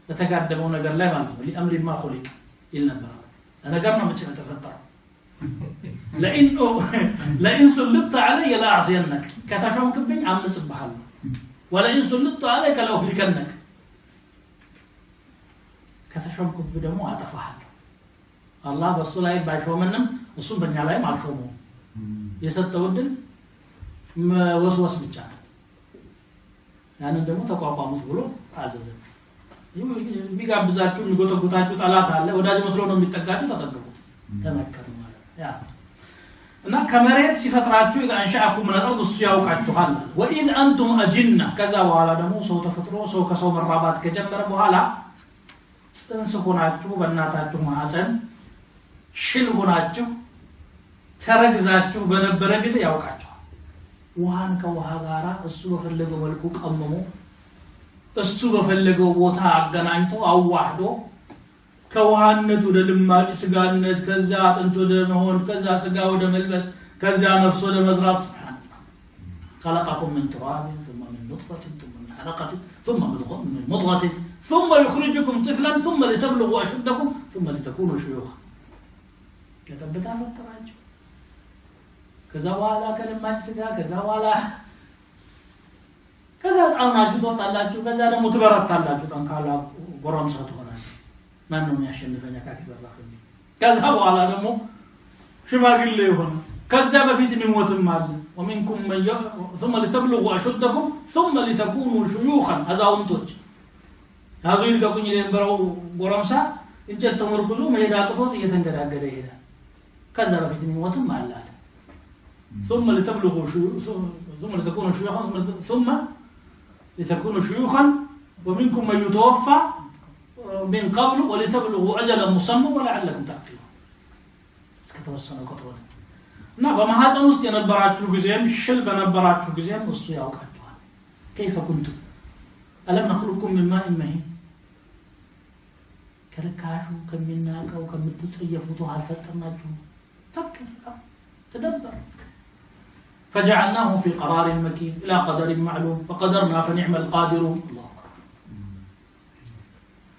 በተጋደመው ነገር ላይ ማለት ነው ለአምሪ ማ خلق ይልነበር ነገር ነው መቼ ተፈጠረው ለኢን سلطت علي لا اعصينك ከተሾምክብኝ አምጽብሃለሁ ወለኢን سلطت عليك لو هلكنك ከተሾምክብኝ ደግሞ አጠፋሃለሁ አላህ በሱ ላይ ባይሾመንም እሱ በእኛ ላይ ማልሾሙ የሰጠው ድል ወስወስ ብቻ ያንን ደግሞ ተቋቋሙት ብሎ አዘዘ የሚጋብዛችሁ የሚጎተጉታችሁ ጠላት አለ ወዳጅ መስሎ ነው የሚጠጋችሁ ተጠቅቁት ተመከሩ ማለት ያ እና ከመሬት ሲፈጥራችሁ አንሻአኩም من الارض እሱ ያውቃችኋል ወኢን አንቱም አጅና ከዛ በኋላ ደግሞ ሰው ተፈጥሮ ሰው ከሰው መራባት ከጀመረ በኋላ ጽንስ ሆናችሁ በእናታችሁ ማህፀን ሽል ሆናችሁ ተረግዛችሁ በነበረ ጊዜ ያውቃችኋል ውሃን ከውሃ ጋራ እሱ በፈለገው መልኩ ቀመሞ እሱ በፈለገው ቦታ አገናኝቶ አዋህዶ ከውሃነት ወደ ልማጭ ስጋነት ከዛ አጥንት ወደ መሆን ከዛ ስጋ ወደ መልበስ ከዛ ነፍስ ወደ መዝራት خلقكم من تراب ثم من نطفة ثم من علقة ثم من مضغة ثم يخرجكم طفلا ثم لتبلغوا أشدكم ثم لتكونوا شيوخا كتبت على التراجع ከዛ በኋላ ከልማጭ ስጋ ከዛ በኋላ ከዛ ጻናችሁ ተጣላችሁ ከዛ ደግሞ ትበረታላችሁ ጠንካራ ጎረምሳ ትሆናላችሁ ማን ነው የሚያሸንፈኛ ካከዘራፈኝ ከዛ በኋላ ደግሞ ሽማግሌ ይሆን ከዛ በፊት የሚሞትም አለ ومنكم من ثم لتبلغوا أشدكم ثم لتكونوا شيوخا አዛውንቶች ያዙ ይልቀቁኝ የነበረው ጎረምሳ እንጨት ተመርኩዞ መሄድ አቅቶት እየተንገዳገደ ይሄዳል ከዛ በፊት የሚሞትም አለ ثم لتبلغوا ثم لتكونوا شيوخا ثم لتكونوا شيوخا ومنكم من يتوفى من قبل ولتبلغوا أجلا مسمى ولعلكم تعقلون እስከተወሰነው ቆጥሮት እና በማህፀን ውስጥ የነበራችሁ ጊዜም ሽል በነበራችሁ ጊዜም እሱ ያውቃችኋል كيف كنتم ألم نخلقكم من ماء مهين كركاشو كميناقو كمتسيفوتو هالفترناچو فكر تدبر فجعلناه في قرار مكين إلى قدر معلوم فقدرنا فنعم القادرون الله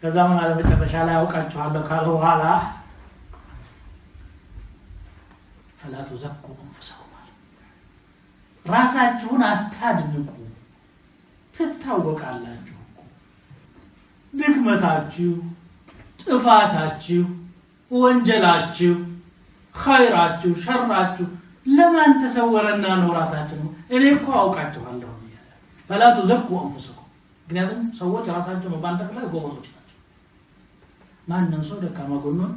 كزمان على متفشا لا يوقعوا على قالوا هذا فلا تزكوا أنفسكم راساችሁን አታድንቁ ትታወቃላችሁ ድክመታችሁ ጥፋታችሁ ወንጀላችሁ ኸይራችሁ ሸራችሁ ለማን ተሰወረና ነው ራሳችሁ እኔ እኮ አውቃችኋለሁ فلا تزكوا أنفسكم ምክንያቱም ሰዎች ራሳቸውን በአንተ ላይ ጎበዞች ናቸው ማንንም ሰው ደካማ ጎኑን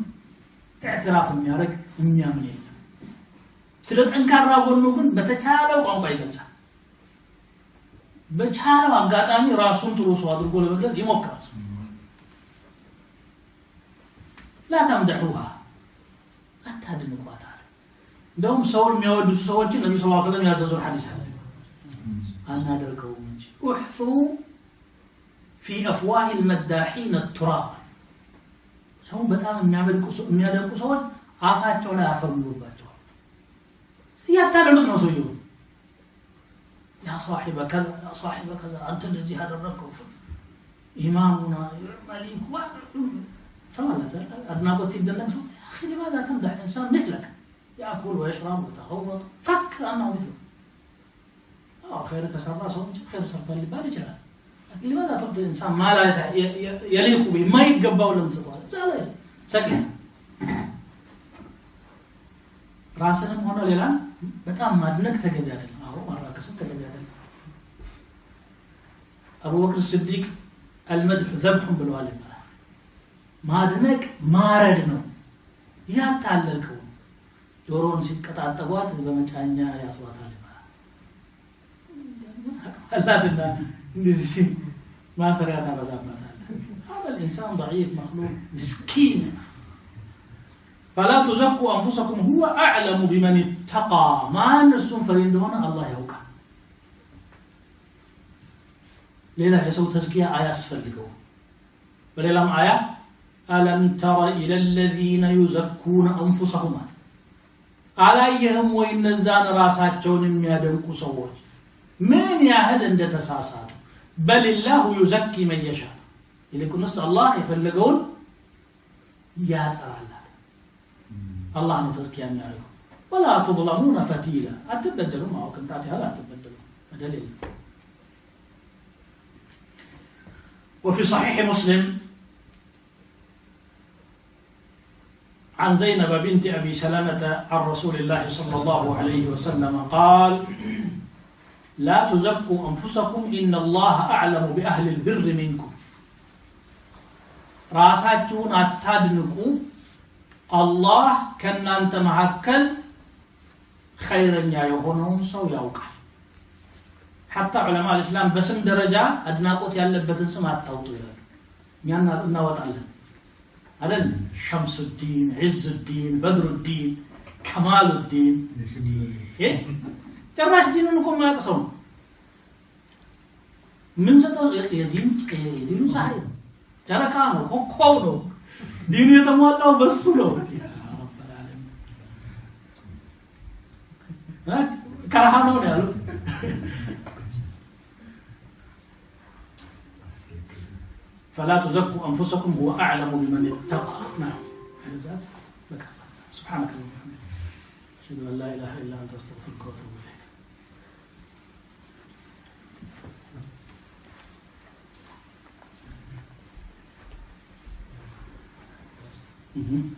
ኢዕትራፍ የሚያደርግ የሚያምን የለም ስለ ጠንካራ ጎኑ ግን በተቻለው ቋንቋ ይገልጻል በቻለው አጋጣሚ ራሱን ጥሩ ሰው አድርጎ ለመግለጽ ይሞክራል لا تمدحوها አታድንቋታል እንደውም ሰውን የሚያወድሱ ሰዎች ነብዩ ሰለላሁ ዐለይሂ ወሰለም ያዘዙን ሐዲስ አለ አናደርገው እንጂ احثوا في افواه المداحين التراب ሰው በጣም የሚያደንቁ ሰዎች አፋቸው ላይ አፈርሙባቸው ያታደሉት ነው ሰውየው يا صاحب كذا يا صاحب كذا انت الذي هذا الركب امامنا مليك سواء أدناك تسيدنا نفسه أخي لماذا تمدح إنسان مثلك يأكل ويشرب ويتغوط فكر أنه مثلك خيرك سر صوت خير صرت اللي بالي جرا لكن لماذا تبدأ إنسان ما لا يليق به ما يتقبل ولا مستطاع زال سكين راسهم هنا ليلان بتأم مدنك تجدال أو مرة كسر تجدال أبو بكر الصديق المدح ذبح بالوالد ማድነቅ ማረድ ነው ያታለልከው ጆሮን ሲቀጣጠቧት በመጫኛ ያስዋታል አላህና እንደዚህ ማሰሪያ ታበዛባታል هذا الانسان ضعيف مخلوق مسكين فلا تزكوا انفسكم هو اعلم بمن اتقى ما نسون فرين دون الله يوقع ሌላ የሰው ተዝኪያ አያስፈልገው በሌላም አያ ألم تر إلى الذين يزكون أنفسهم عليهم وإن الزان راساتهم يدنكو سووج من يهل عند تساسات بل الله يزكي من يشاء إذا كنت الله يفلقون يا ترى الله نتزكي أن يعرف ولا تظلمون فتيلا أتبدلوا ما كنت أعطيها لا تبدلوا دليل وفي صحيح مسلم عن زينب بنت أبي سلمة عن رسول الله صلى الله عليه وسلم قال لا تزكوا أنفسكم إن الله أعلم بأهل البر منكم راساتون أتادنكو الله كان أنت معكل خيرا يا يهونون سو يوقع حتى علماء الإسلام بسم درجة أدناقوت يالبتن سمات توطير يانا نوطعلن هذا شمس الدين عز الدين بدر الدين كمال الدين ايه جراح دينكم ما يقصون من زاد يدين صحيح جرا كانوا كونوا دين يتمالوا بس ነው كرهانه ነው ያሉት فلا تزكوا أنفسكم هو أعلم بمن اتقى نعم ذات لك سبحانك اللهم وبحمدك أشهد أن لا إله إلا أنت أستغفرك وأتوب إليك